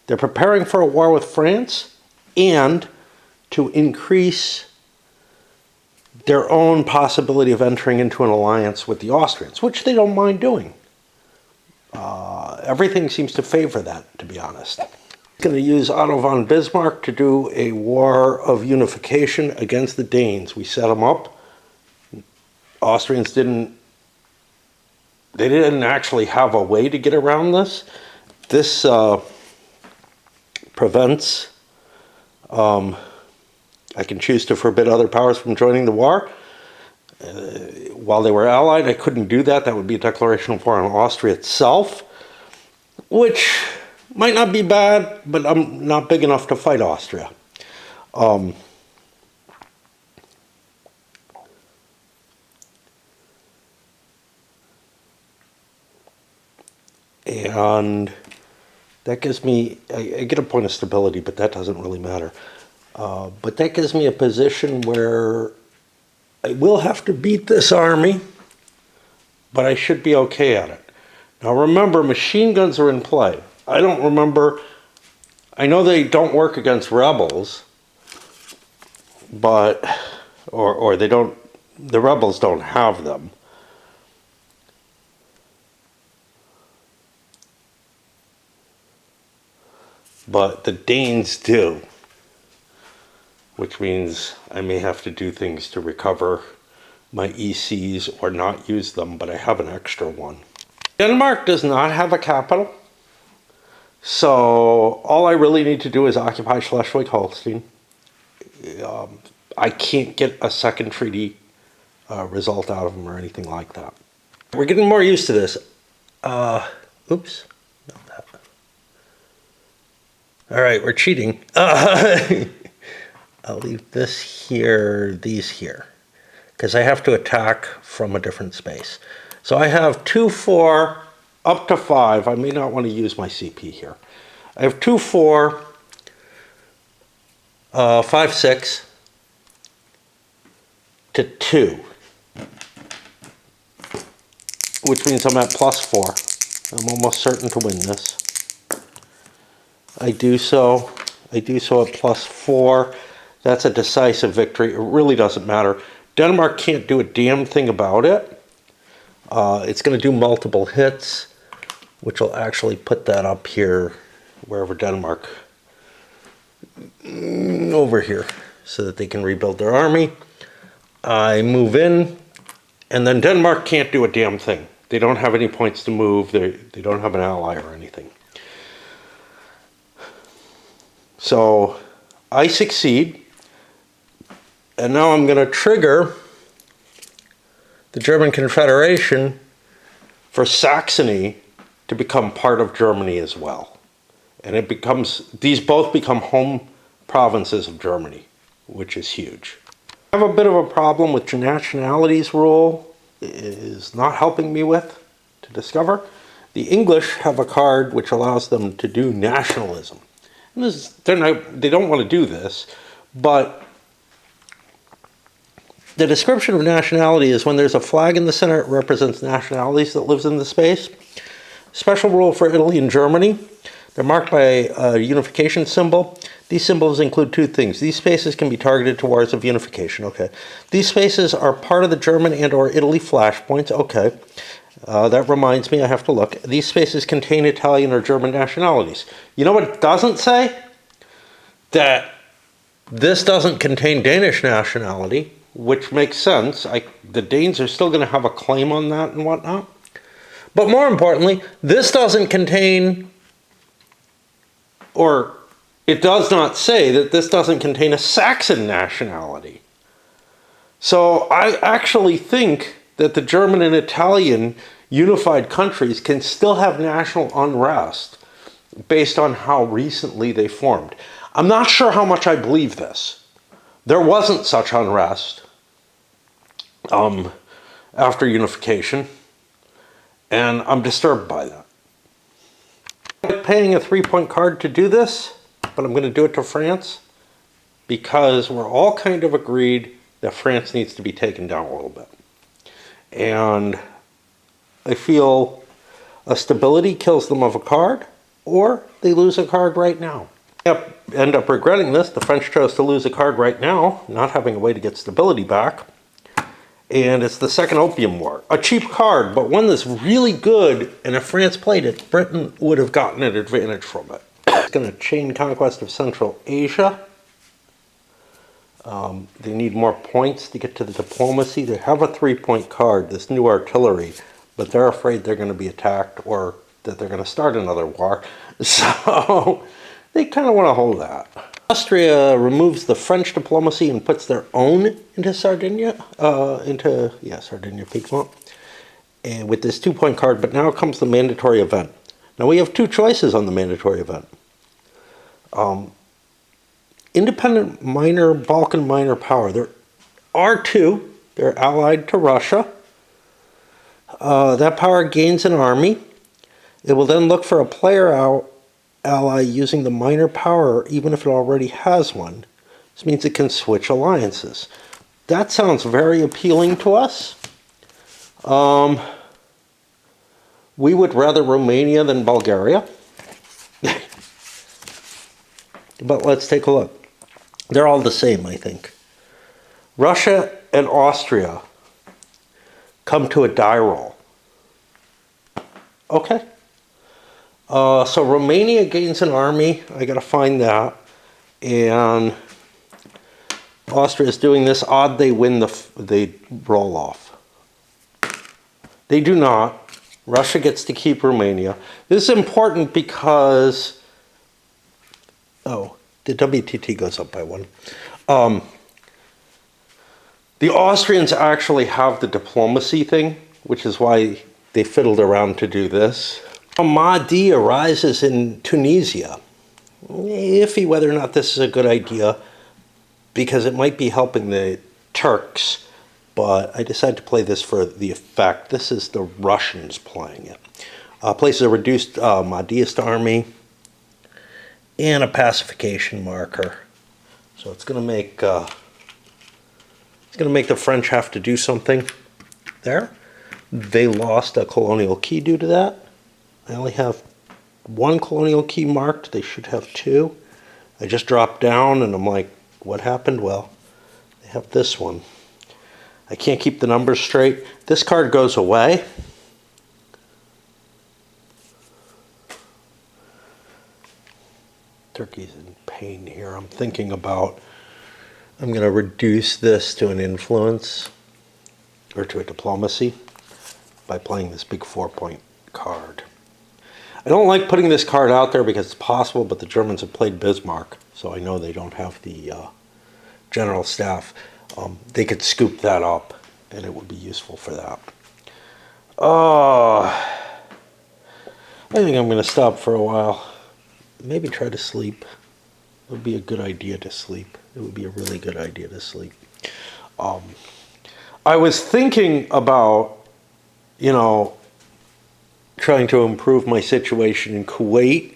They're preparing for a war with France and to increase their own possibility of entering into an alliance with the Austrians, which they don't mind doing. Everything seems to favor that, to be honest. Going to use Otto von Bismarck to do a war of unification against the Danes. We set them up. Austrians didn't actually have a way to get around this. This prevents I can choose to forbid other powers from joining the war. While they were allied, I couldn't do that. That would be a declaration of war on Austria itself, which might not be bad, but I'm not big enough to fight Austria. And that gives me, I get a point of stability, but that doesn't really matter. But that gives me a position where I will have to beat this army, but I should be okay at it. Now remember, machine guns are in play. I don't remember, I know they don't work against rebels, but, or they don't, the rebels don't have them. But the Danes do, which means I may have to do things to recover my ECs or not use them, but I have an extra one. Denmark does not have a capital, so all I really need to do is occupy Schleswig-Holstein. I can't get a second treaty result out of them or anything like that. We're getting more used to this. Oops. Not that. All right, we're cheating. I'll leave this here, these here, because I have to attack from a different space. So I have 2, 4, up to 5. I may not want to use my CP here. I have 2, 4, 5, 6 to 2, which means I'm at +4. I'm almost certain to win this. I do so at +4. That's a decisive victory. It really doesn't matter. Denmark can't do a damn thing about it. It's going to do multiple hits, which will actually put that up here, wherever Denmark, over here, so that they can rebuild their army. I move in, and then Denmark can't do a damn thing. They don't have any points to move. They don't have an ally or anything. So I succeed, and now I'm going to trigger the German Confederation for Saxony to become part of Germany as well. And it becomes, these both become home provinces of Germany, which is huge. I have a bit of a problem with nationalities rule is not helping me with to discover. The English have a card which allows them to do nationalism. They don't want to do this, but the description of nationality is when there's a flag in the center, it represents nationalities that lives in the space. Special rule for Italy and Germany. They're marked by a unification symbol. These symbols include 2 things. These spaces can be targeted to wars of unification. Okay. These spaces are part of the German and or Italy flashpoints. Okay. That reminds me, I have to look. These spaces contain Italian or German nationalities. You know what it doesn't say? That this doesn't contain Danish nationality, which makes sense. The Danes are still going to have a claim on that and whatnot. But more importantly, this doesn't contain, or it does not say that this doesn't contain a Saxon nationality. So I actually think that the German and Italian unified countries can still have national unrest based on how recently they formed. I'm not sure how much I believe this. There wasn't such unrest after unification, and I'm disturbed by that. I'm paying a 3-point card to do this, but I'm going to do it to France because we're all kind of agreed that France needs to be taken down a little bit. And I feel a stability kills them of a card, or they lose a card right now. I end up regretting this. The French chose to lose a card right now, not having a way to get stability back. And it's the Second Opium War. A cheap card, but one that's really good, and if France played it, Britain would have gotten an advantage from it. It's going to chain conquest of Central Asia. They need more points to get to the diplomacy. They have a 3-point card, this new artillery, but they're afraid they're going to be attacked or that they're going to start another war. So they kind of want to hold that. Austria removes the French diplomacy and puts their own into Sardinia, Sardinia, Piedmont, and with this 2-point card. But now comes the mandatory event. Now we have 2 choices on the mandatory event. Independent minor, Balkan minor power. There are 2. They're allied to Russia. That power gains an army. It will then look for a player ally using the minor power, even if it already has one. This means it can switch alliances. That sounds very appealing to us. We would rather Romania than Bulgaria. But let's take a look. They're all the same, I think. Russia and Austria come to a die roll. Okay. So Romania gains an army. I got to find that. And Austria is doing this. Odd they win, they roll off. They do not. Russia gets to keep Romania. This is important because... Oh, the WTT goes up by 1. The Austrians actually have the diplomacy thing, which is why they fiddled around to do this. Mahdi arises in Tunisia. Iffy whether or not this is a good idea, because it might be helping the Turks, but I decided to play this for the effect. This is the Russians playing it. Places a reduced Mahdiist army and a pacification marker. So it's going to make the French have to do something there. They lost a colonial key due to that. I only have 1 colonial key marked. They should have 2. I just dropped down and I'm like, what happened? Well, they have this one. I can't keep the numbers straight. This card goes away. Turkey's in pain here. I'm thinking about, I'm going to reduce this to an influence or to a diplomacy by playing this big 4-point card. I don't like putting this card out there because it's possible, but the Germans have played Bismarck, so I know they don't have the general staff. They could scoop that up, and it would be useful for that. I think I'm going to stop for a while. Maybe try to sleep. It would be a good idea to sleep. It would be a really good idea to sleep. I was thinking about, trying to improve my situation in Kuwait.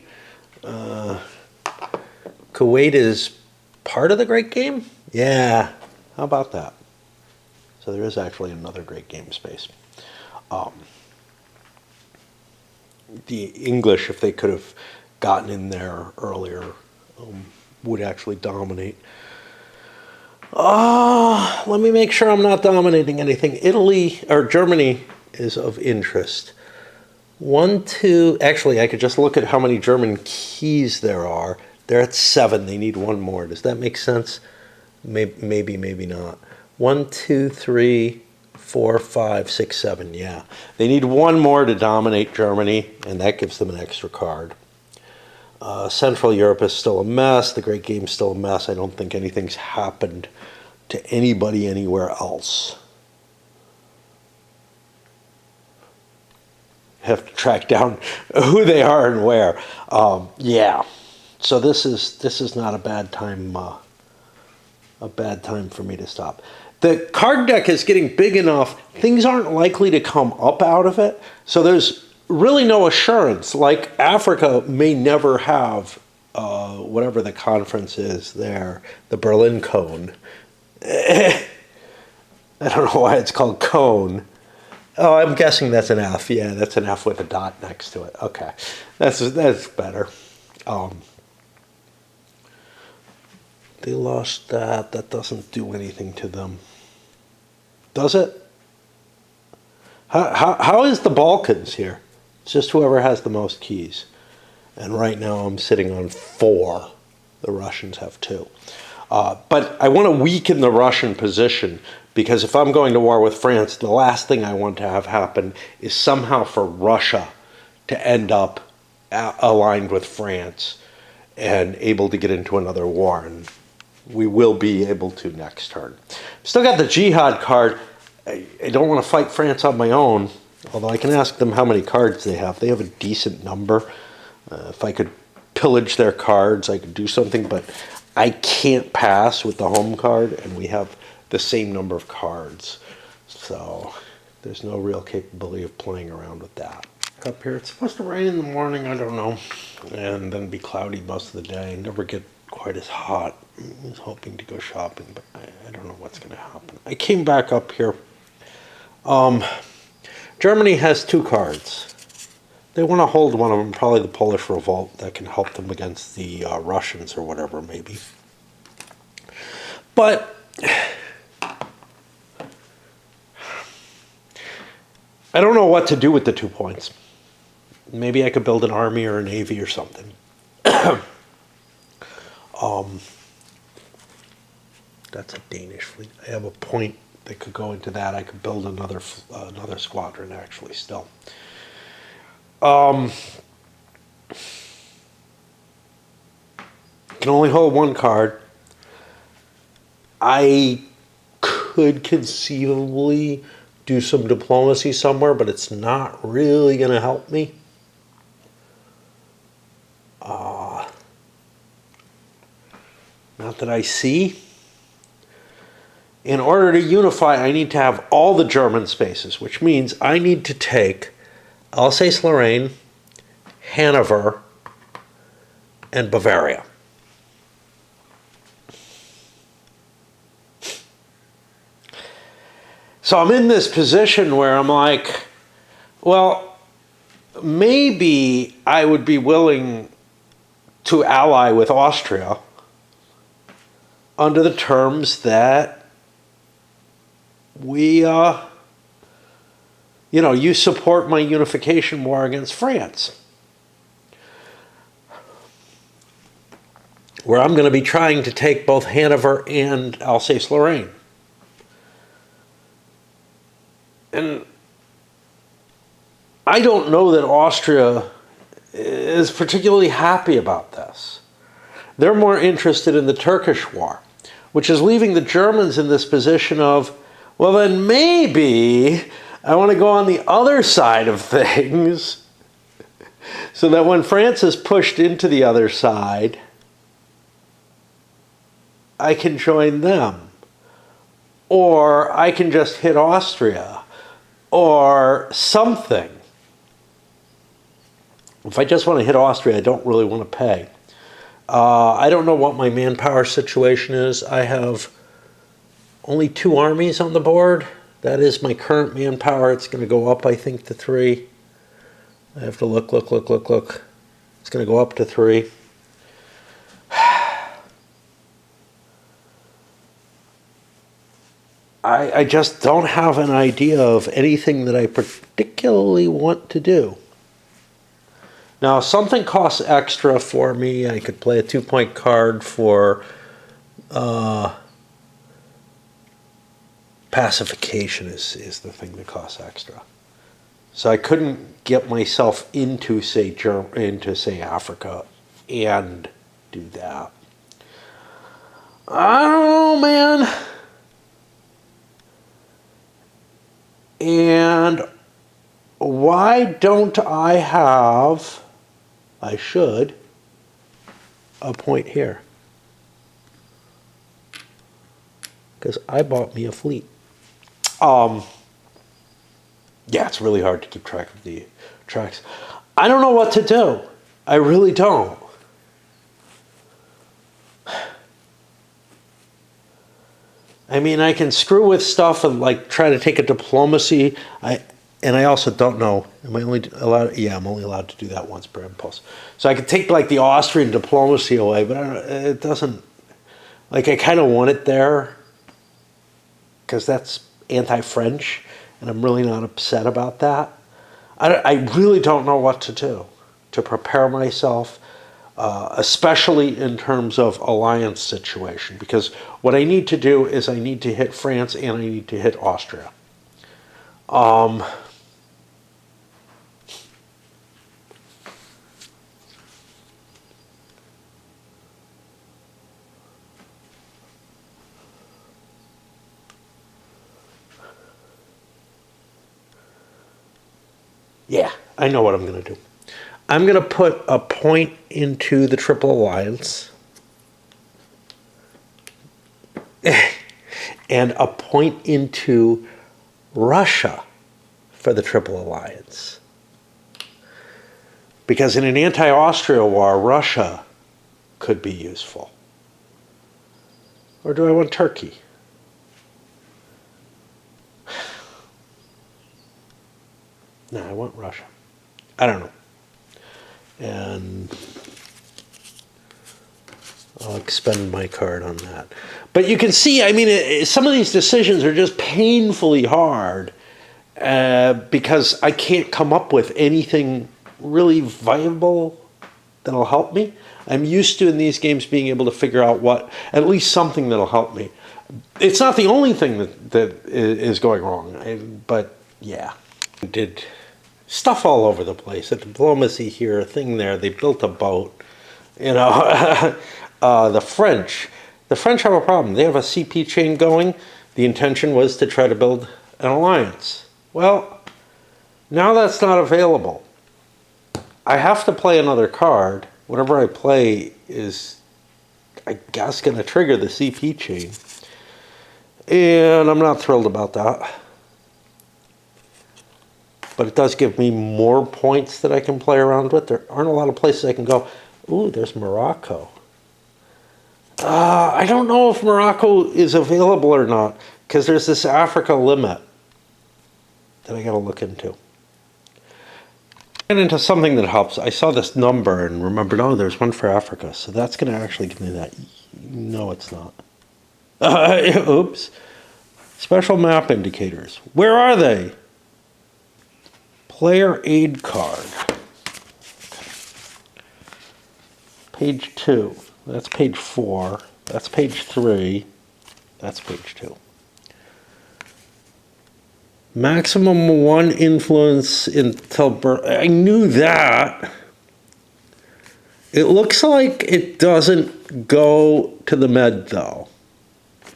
Kuwait is part of the Great Game? Yeah, how about that? So there is actually another Great Game space. The English, if they could have gotten in there earlier, would actually dominate. Let me make sure I'm not dominating anything. Italy, or Germany, is of interest. 1, 2, actually I could just look at how many German keys there are. They're at 7, they need 1 more. Does that make sense? Maybe, maybe not. 1, 2, 3, 4, 5, 6, 7, yeah. They need 1 more to dominate Germany, and that gives them an extra card. Central Europe is still a mess. The Great Game's still a mess. I don't think anything's happened to anybody anywhere else. Have to track down who they are and where. Yeah. So this is not a bad time. A bad time for me to stop. The card deck is getting big enough. Things aren't likely to come up out of it. So there's really no assurance. Like Africa may never have whatever the conference is there, the Berlin Cone. I don't know why it's called cone. Oh, I'm guessing that's an F. Yeah, that's an F with a dot next to it. Okay, that's better. They lost that. That doesn't do anything to them. Does it? How is the Balkans here? It's just whoever has the most keys. And right now I'm sitting on 4. The Russians have 2. But I want to weaken the Russian position, because if I'm going to war with France, the last thing I want to have happen is somehow for Russia to end up aligned with France. and able to get into another war. And we will be able to next turn. Still got the Jihad card. I don't want to fight France on my own, although I can ask them how many cards they have. They have a decent number. If I could pillage their cards, I could do something, but I can't pass with the home card, and we have the same number of cards. So there's no real capability of playing around with that. Up here, it's supposed to rain in the morning, I don't know, and then be cloudy most of the day, never get quite as hot. I was hoping to go shopping, but I don't know what's going to happen. I came back up here. Germany has 2 cards. They want to hold one of them, probably the Polish Revolt, that can help them against the Russians or whatever, maybe. But I don't know what to do with the 2 points. Maybe I could build an army or a navy or something. That's a Danish fleet. I have a point that could go into that. I could build another squadron, actually, still. Can only hold 1 card. I could conceivably do some diplomacy somewhere, but it's not really going to help me. Not that I see. In order to unify, I need to have all the German spaces, which means I need to take Alsace-Lorraine, Hanover, and Bavaria. So I'm in this position where I'm like, well, maybe I would be willing to ally with Austria under the terms that we, you support my unification war against France, where I'm going to be trying to take both Hanover and Alsace-Lorraine. And I don't know that Austria is particularly happy about this. They're more interested in the Turkish war, which is leaving the Germans in this position of, well, then maybe I want to go on the other side of things so that when France is pushed into the other side, I can join them. Or I can just hit Austria or something. If I just want to hit Austria, I don't really want to pay. I don't know what my manpower situation is. I have only 2 armies on the board. That is my current manpower. It's going to go up, I think, to 3. I have to look. It's going to go up to 3. I just don't have an idea of anything that I particularly want to do. Now, if something costs extra for me, I could play a 2-point card for pacification is the thing that costs extra. So I couldn't get myself into, say, Africa and do that. I don't know, man. And why don't I have, I should, a point here? Because I bought me a fleet. Yeah, it's really hard to keep track of the tracks. I don't know what to do. I really don't. I mean, I can screw with stuff and like try to take a diplomacy. And I also don't know. Am I only allowed? Yeah, I'm only allowed to do that once per impulse. So I could take like the Austrian diplomacy away, but it doesn't. Like I kind of want it there because that's anti-French, and I'm really not upset about that. I really don't know what to do to prepare myself. Especially in terms of alliance situation, because what I need to do is I need to hit France and I need to hit Austria. Yeah, I know what I'm going to do. I'm going to put a point into the Triple Alliance and a point into Russia for the Triple Alliance. Because in an anti-Austria war, Russia could be useful. Or do I want Turkey? No, I want Russia. I don't know. And I'll expend my card on that. But you can see, I mean, some of these decisions are just painfully hard because I can't come up with anything really viable that'll help me. I'm used to in these games being able to figure out at least something that'll help me. It's not the only thing that is going wrong, but yeah. Did stuff all over the place. A diplomacy here, a thing there. They built a boat. You know, the French have a problem. They have a CP chain going. The intention was to try to build an alliance. Well, now that's not available. I have to play another card. Whatever I play is, I guess, going to trigger the CP chain. And I'm not thrilled about that. But it does give me more points that I can play around with. There aren't a lot of places I can go, ooh, there's Morocco. I don't know if Morocco is available or not, because there's this Africa limit that I got to look into. Get into something that helps. I saw this number and remembered, oh, there's one for Africa, so that's going to actually give me that. No, it's not. Oops. Special map indicators. Where are they? Player aid card. Page 2. That's page 4. That's page 3. That's page 2. Maximum 1 influence until birth. I knew that. It looks like it doesn't go to the med though.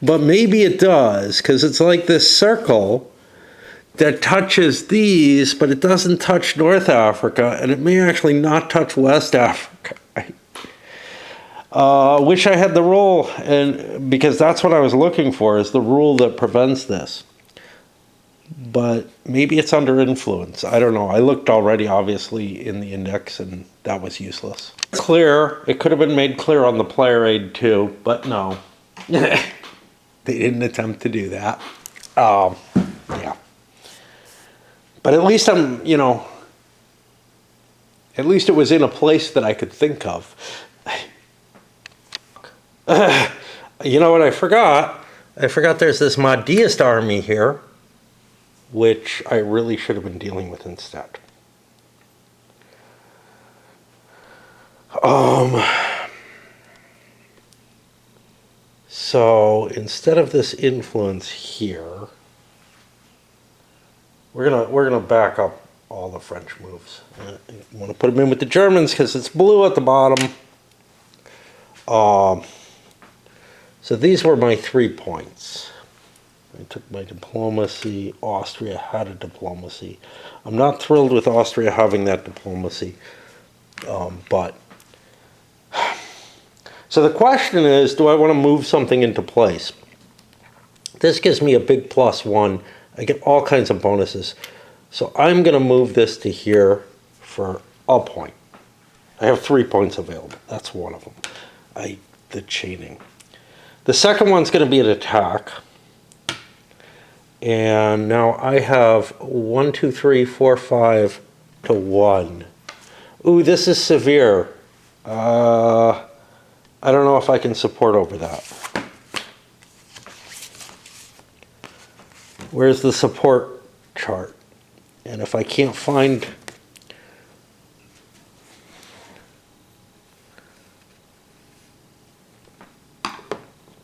But maybe it does, because it's like this circle that touches these, but it doesn't touch North Africa, and it may actually not touch West Africa. Wish I had the rule, and because that's what I was looking for, is the rule that prevents this. But maybe it's under influence. I don't know. I looked already, obviously, in the index, and that was useless. Clear. It could have been made clear on the player aid, too, but no. They didn't attempt to do that. Yeah. But at least I'm, you know, at least it was in a place that I could think of. You know what I forgot? I forgot there's this Mahdiist army here, which I really should have been dealing with instead. So instead of this influence here, we're gonna back up all the French moves. I want to put them in with the Germans because it's blue at the bottom. So these were my 3 points. I took my diplomacy. Austria had a diplomacy. I'm not thrilled with Austria having that diplomacy, but so the question is, do I want to move something into place? This gives me a big +1. I get all kinds of bonuses. So I'm going to move this to here for a point. I have 3 points available. That's one of them. The chaining. The second one's going to be an attack. And now I have 1, 2, 3, 4, 5 to 1. Ooh, this is severe. I don't know if I can support over that. Where's the support chart? And if I can't find...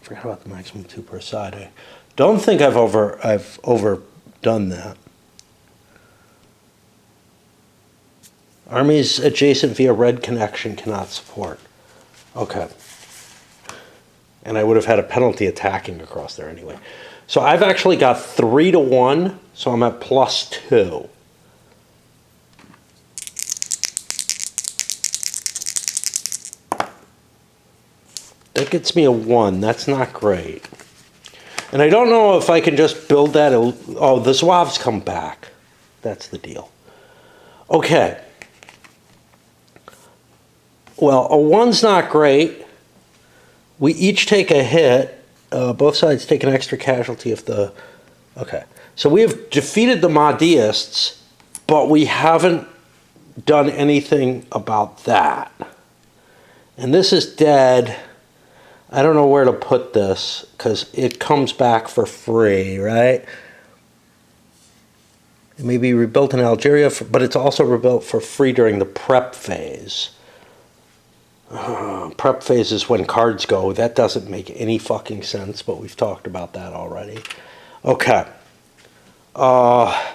Forgot about the maximum 2 per side. I don't think I've overdone that. Armies adjacent via red connection cannot support. Okay. And I would have had a penalty attacking across there anyway. So I've actually got 3 to 1, so I'm at +2. That gets me a 1. That's not great. And I don't know if I can just build that. Oh, the Zouaves come back. That's the deal. Okay. Well, a 1's not great. We each take a hit. Both sides take an extra casualty if the... Okay. So we have defeated the Mahdeists, but we haven't done anything about that. And this is dead. I don't know where to put this because it comes back for free, right? It may be rebuilt in Algeria, but it's also rebuilt for free during the prep phase. Prep phase is when cards go. That doesn't make any fucking sense, but we've talked about that already. Okay. I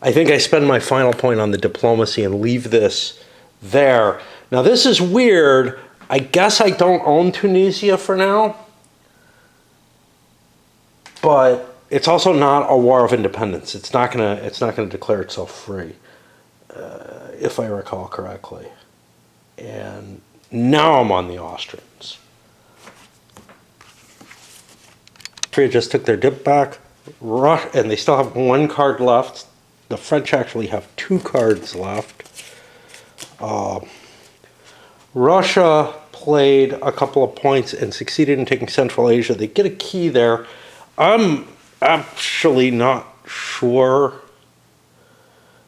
think I spend my final point on the diplomacy and leave this there. Now, this is weird. I guess I don't own Tunisia for now, but it's also not a war of independence. It's not gonna declare itself free, if I recall correctly. And now I'm on the Austrians. Austria just took their dip back, and they still have 1 card left. The French actually have 2 cards left. Russia played a couple of points and succeeded in taking Central Asia. They get a key there. I'm actually not sure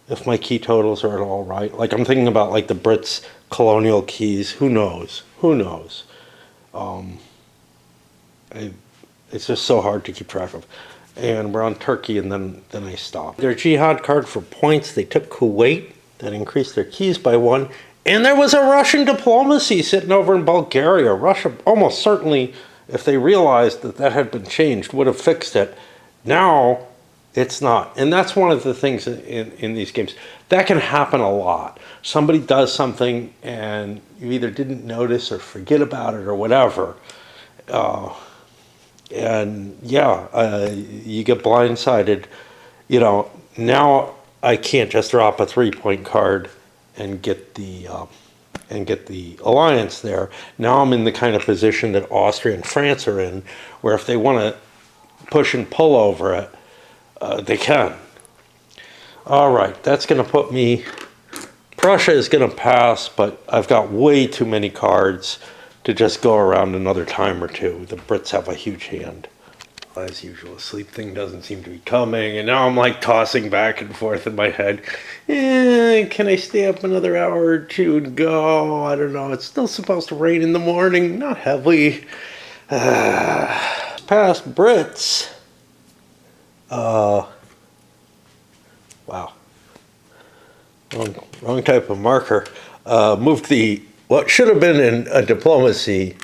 if my key totals are at all right. Like, I'm thinking about like the Brits' colonial keys. Who knows? Who knows? It's just so hard to keep track of. And we're on Turkey, and then I stop. Their jihad card for points. They took Kuwait. That increased their keys by 1. And there was a Russian diplomacy sitting over in Bulgaria. Russia almost certainly, if they realized that that had been changed, would have fixed it. Now, it's not. And that's one of the things in these games. That can happen a lot. Somebody does something, and you either didn't notice or forget about it or whatever. And yeah, you get blindsided. You know, now I can't just drop a 3-point card and get the alliance there. Now I'm in the kind of position that Austria and France are in, where if they want to push and pull over it, they can. All right, that's going to put me... Prussia is going to pass, but I've got way too many cards to just go around another time or two. The Brits have a huge hand. As usual, sleep thing doesn't seem to be coming, and now I'm like tossing back and forth in my head. Can I stay up another hour or two and go? I don't know. It's still supposed to rain in the morning, not heavily. Past Brits. Wow. Wrong type of marker. Moved the what should have been in a diplomacy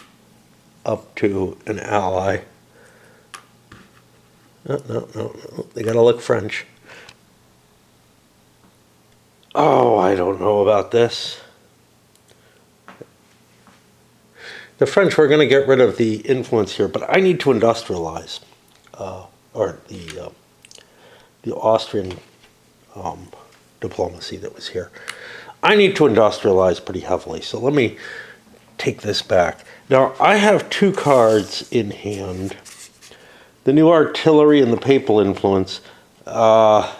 up to an ally. No. They gotta look French. Oh, I don't know about this. The French were going to get rid of the influence here, but I need to industrialize. Or the Austrian diplomacy that was here. I need to industrialize pretty heavily, so let me take this back. Now, I have 2 cards in hand. The new artillery and the papal influence. Let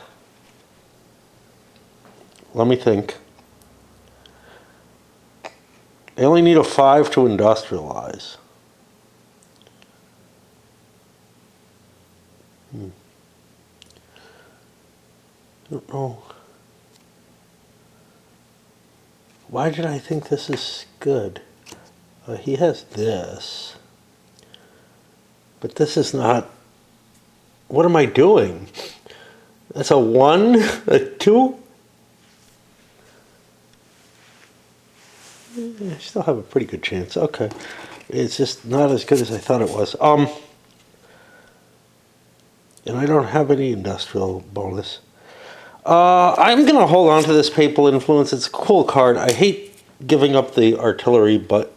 me think. I only need a 5 to industrialize. I don't know. Why did I think this is good? He has this. But this is not... What am I doing? That's a 1? A 2? I still have a pretty good chance. Okay. It's just not as good as I thought it was. And I don't have any industrial bonus. I'm going to hold on to this papal influence. It's a cool card. I hate giving up the artillery, but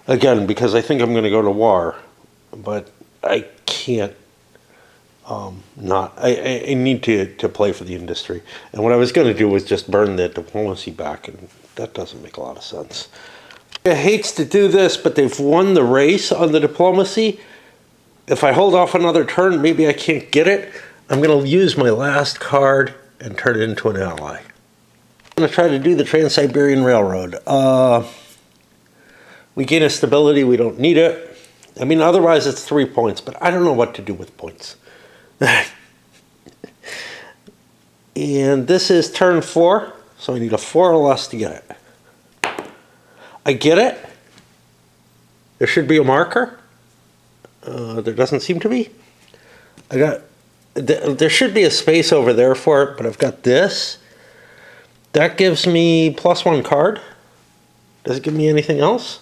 again, because I think I'm going to go to war. But I can't not. I need to play for the industry. And what I was going to do was just burn the diplomacy back, and that doesn't make a lot of sense. It hates to do this, but they've won the race on the diplomacy. If I hold off another turn, maybe I can't get it. I'm going to use my last card and turn it into an ally. I'm going to try to do the Trans-Siberian Railroad. We gain a stability, we don't need it. I mean, otherwise it's 3 points, but I don't know what to do with points. And this is turn 4, so I need a 4 or less to get it. I get it. There should be a marker. There doesn't seem to be. There should be a space over there for it, but I've got this. That gives me +1 card. Does it give me anything else?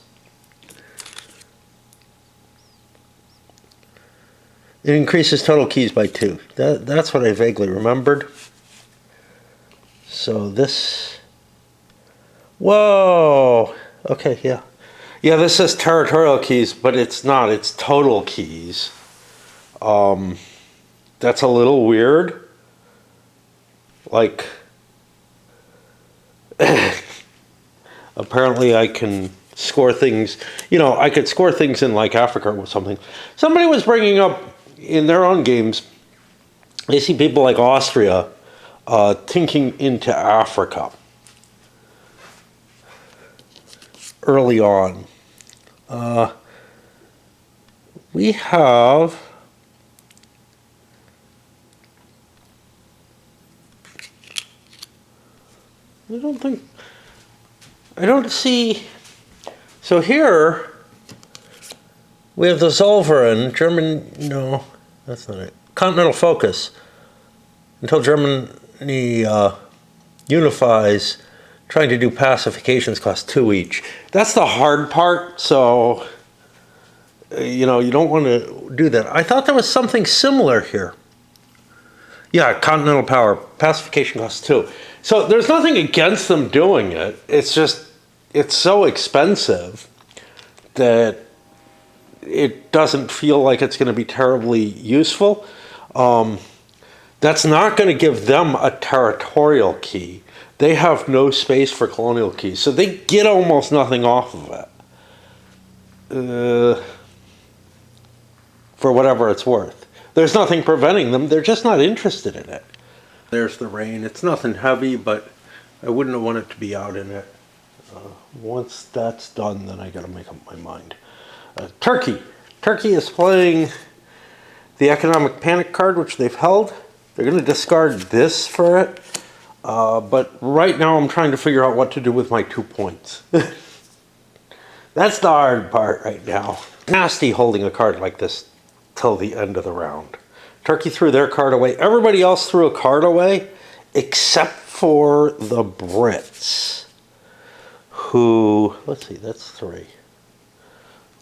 It increases total keys by 2. That's what I vaguely remembered. So this... Whoa! Okay, yeah. Yeah, this says territorial keys, but it's not. It's total keys. That's a little weird. Like... apparently I can score things... You know, I could score things in like Africa or something. Somebody was bringing up in their own games, they see people like Austria tinking into Africa early on. We have I don't see, so here we have the Zollverein, German, no, that's not it. Continental focus. Until Germany unifies, trying to do pacifications cost 2 each. That's the hard part, so, you know, you don't want to do that. I thought there was something similar here. Yeah, continental power, pacification costs 2. So there's nothing against them doing it. It's just, it's so expensive that it doesn't feel like it's going to be terribly useful. That's not going to give them a territorial key. They have no space for colonial keys, so they get almost nothing off of it. For whatever it's worth. There's nothing preventing them, they're just not interested in it. There's the rain. It's nothing heavy, but I wouldn't want it to be out in it. Once that's done, then I gotta make up my mind. Turkey. Turkey is playing the economic panic card, which they've held. They're going to discard this for it. But right now I'm trying to figure out what to do with my 2 points. That's the hard part right now. Nasty holding a card like this till the end of the round. Turkey threw their card away. Everybody else threw a card away except for the Brits. Who, let's see, that's 3.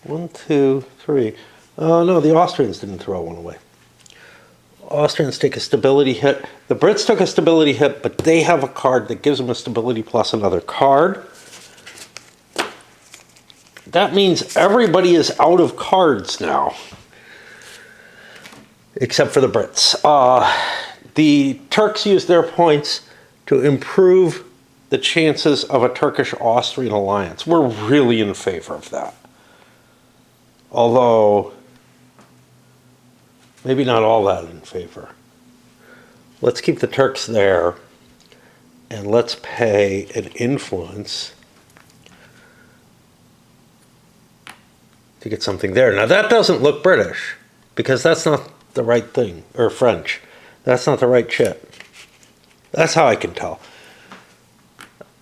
1, 2, 3. No, the Austrians didn't throw one away. Austrians take a stability hit. The Brits took a stability hit, but they have a card that gives them a stability plus another card. That means everybody is out of cards now. Except for the Brits. The Turks used their points to improve the chances of a Turkish-Austrian alliance. We're really in favor of that. Although, maybe not all that in favor. Let's keep the Turks there, and let's pay an influence to get something there. Now that doesn't look British, because that's not the right thing, or French. That's not the right chip. That's how I can tell.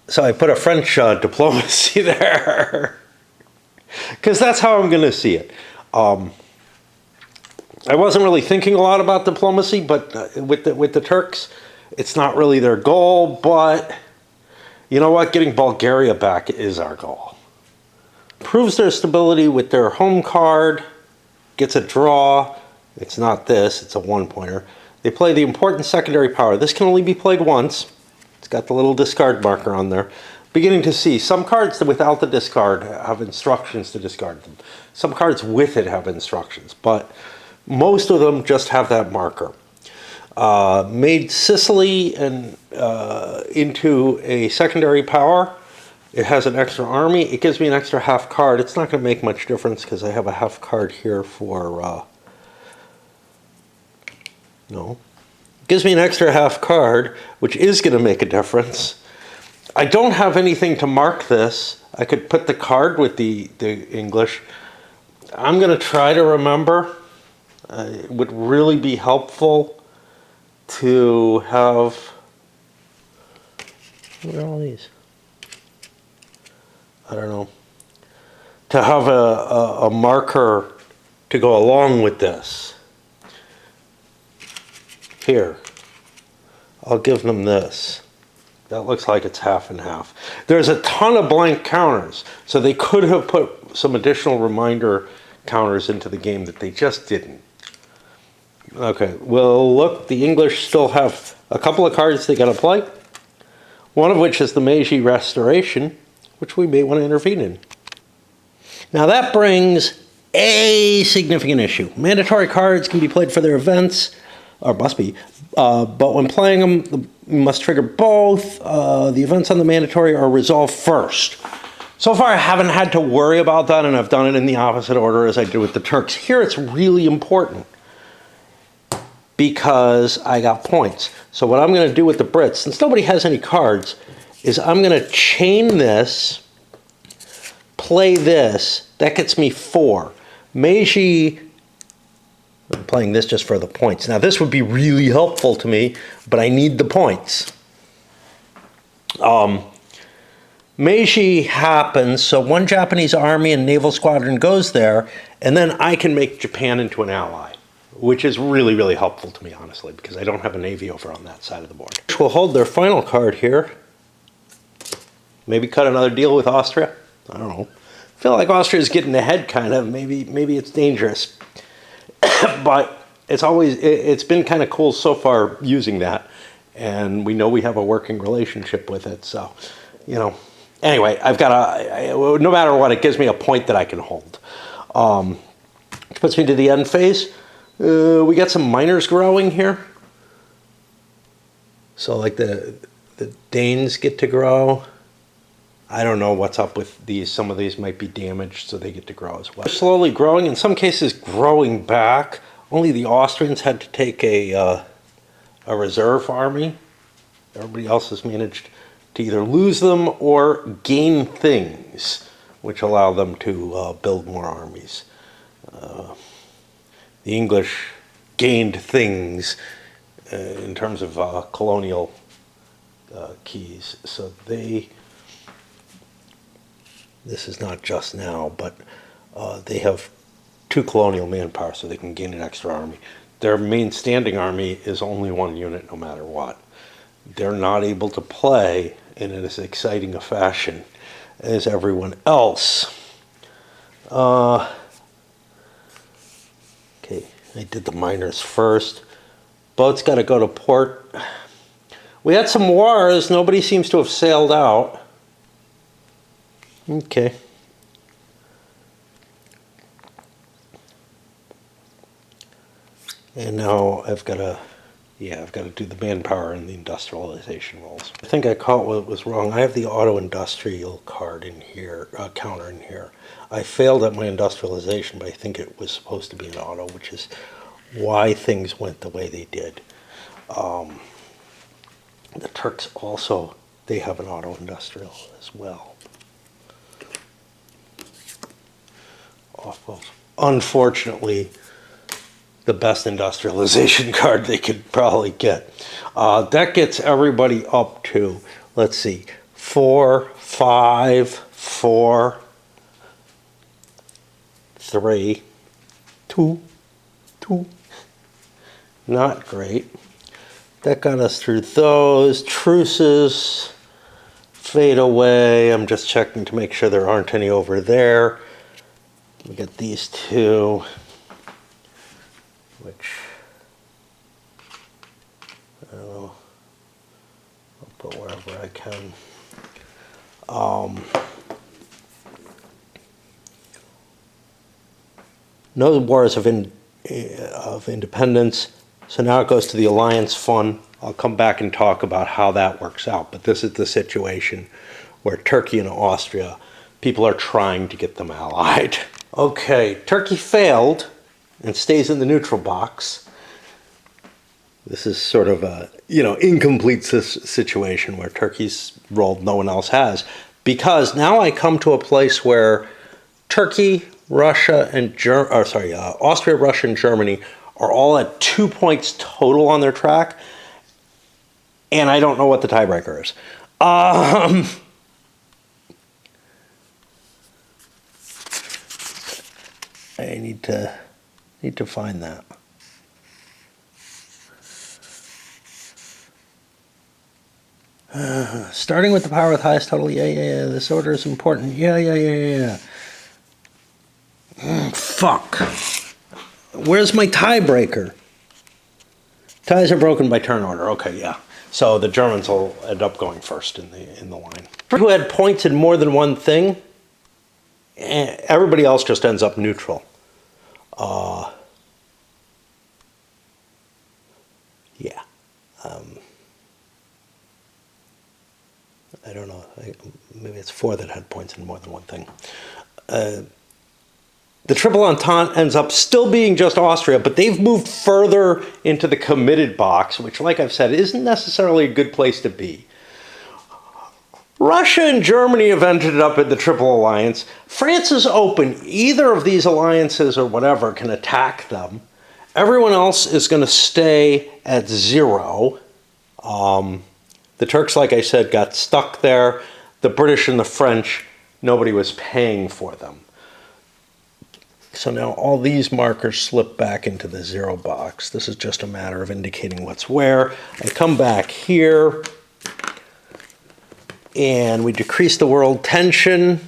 So I put a French diplomacy there. Because that's how I'm going to see it. I wasn't really thinking a lot about diplomacy, but with the Turks, it's not really their goal. But you know what? Getting Bulgaria back is our goal. Proves their stability with their home card. Gets a draw. It's not this. It's a 1-pointer. They play the important secondary power. This can only be played once. It's got the little discard marker on there. Beginning to see some cards without the discard have instructions to discard them. Some cards with it have instructions, but most of them just have that marker. Made Sicily into a secondary power. It has an extra army. It gives me an extra half card. It's not going to make much difference because I have a half card here for... no. It gives me an extra half card, which is going to make a difference. I don't have anything to mark this. I could put the card with the English. I'm going to try to remember. It would really be helpful to have... What are all these? I don't know. To have a marker to go along with this. Here. I'll give them this. That looks like it's half and half. There's a ton of blank counters, so they could have put some additional reminder counters into the game that they just didn't. Okay, well look, the English still have a couple of cards they gotta play. One of which is the Meiji Restoration, which we may want to intervene in. Now that brings a significant issue. Mandatory cards can be played for their events, or must be, but when playing them, you must trigger both. The events on the mandatory are resolved first. So far I haven't had to worry about that, and I've done it in the opposite order as I did with the Turks. Here it's really important because I got points. So what I'm going to do with the Brits, since nobody has any cards, is I'm going to chain this, play this. That gets me 4. Meiji, I'm playing this just for the points. Now this would be really helpful to me, but I need the points. Meiji happens, so one Japanese army and naval squadron goes there, and then I can make Japan into an ally, which is really, really helpful to me, honestly, because I don't have a navy over on that side of the board. We'll hold their final card here. Maybe cut another deal with Austria. I don't know. I feel like Austria's getting ahead, kind of. Maybe it's dangerous. But it's been kind of cool so far using that. And we know we have a working relationship with it. So, you know. Anyway, I've got no matter what, it gives me a point that I can hold. Which puts me to the end phase. We got some miners growing here. So like the Danes get to grow. I don't know what's up with these. Some of these might be damaged, so they get to grow as well. Slowly growing, in some cases growing back. Only the Austrians had to take a reserve army. Everybody else has managed to either lose them or gain things, which allow them to build more armies. The English gained things in terms of colonial keys. So this is not just now, but they have 2 colonial manpower, so they can gain an extra army. Their main standing army is only 1 unit no matter what. They're not able to play in as exciting a fashion as everyone else. Okay, I did the miners first. Boat's got to go to port. We had some wars. Nobody seems to have sailed out. Okay. And now I've got to do the manpower and the industrialization rolls. I think I caught what was wrong. I have the auto-industrial card in here, counter in here. I failed at my industrialization, but I think it was supposed to be an auto, which is why things went the way they did. The Turks also, they have an auto-industrial as well. Off of, unfortunately, the best industrialization card they could probably get. That gets everybody up to, let's see, 4, 5, 4, 3, 2, 2. Not great. That got us through those. Truces fade away. I'm just checking to make sure there aren't any over there. We got these 2. Which, I don't know, I'll put wherever I can. No wars of independence, so now it goes to the Alliance Fund. I'll come back and talk about how that works out, but this is the situation where Turkey and Austria, people are trying to get them allied. Okay, Turkey failed and stays in the neutral box. This is sort of a, incomplete situation where Turkey's rolled, no one else has. Because now I come to a place where Turkey, Russia, and Austria, Russia, and Germany are all at 2 points total on their track, and I don't know what the tiebreaker is. I need to find that. Starting with the power with highest total. Yeah. This order is important. Yeah. Fuck. Where's my tiebreaker? Ties are broken by turn order. Okay, yeah. So the Germans will end up going first in the line. Who had points in more than one thing? Everybody else just ends up neutral. Yeah. I don't know. Maybe it's 4 that had points in more than one thing. The Triple Entente ends up still being just Austria, but they've moved further into the committed box, which, like I've said, isn't necessarily a good place to be. Russia and Germany have ended up in the Triple Alliance. France is open. Either of these alliances or whatever can attack them. Everyone else is going to stay at 0. The Turks, like I said, got stuck there. The British and the French, nobody was paying for them. So now all these markers slip back into the 0 box. This is just a matter of indicating what's where. I come back here, and we decrease the world tension,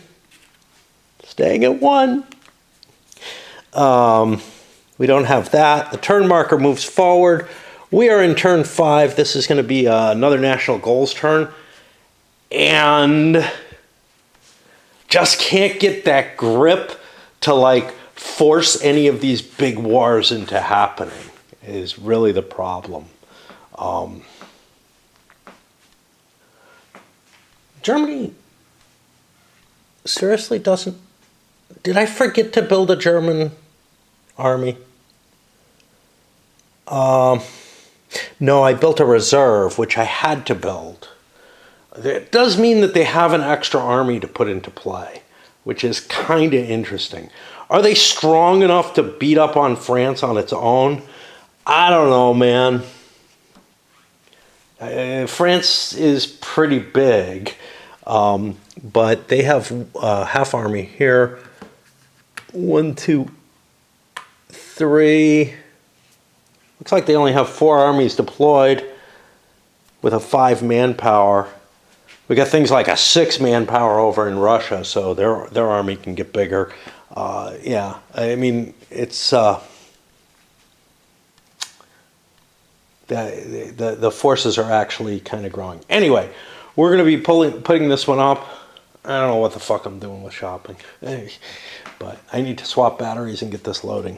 staying at 1. We don't have that. The turn marker moves forward. We are in turn 5. This is going to be another national goals turn. And just can't get that grip to, force any of these big wars into happening is really the problem. Germany seriously doesn't... Did I forget to build a German army? No, I built a reserve, which I had to build. It does mean that they have an extra army to put into play, which is kind of interesting. Are they strong enough to beat up on France on its own? I don't know, man. France is pretty big, but they have half army here. 1, 2, 3. Looks like they only have 4 armies deployed with a 5 manpower. We got things like a 6 manpower over in Russia, so their army can get bigger. Yeah, I mean, it's the forces are actually kind of growing. Anyway, we're going to be putting this one up. I don't know what the fuck I'm doing with shopping, but I need to swap batteries and get this loading.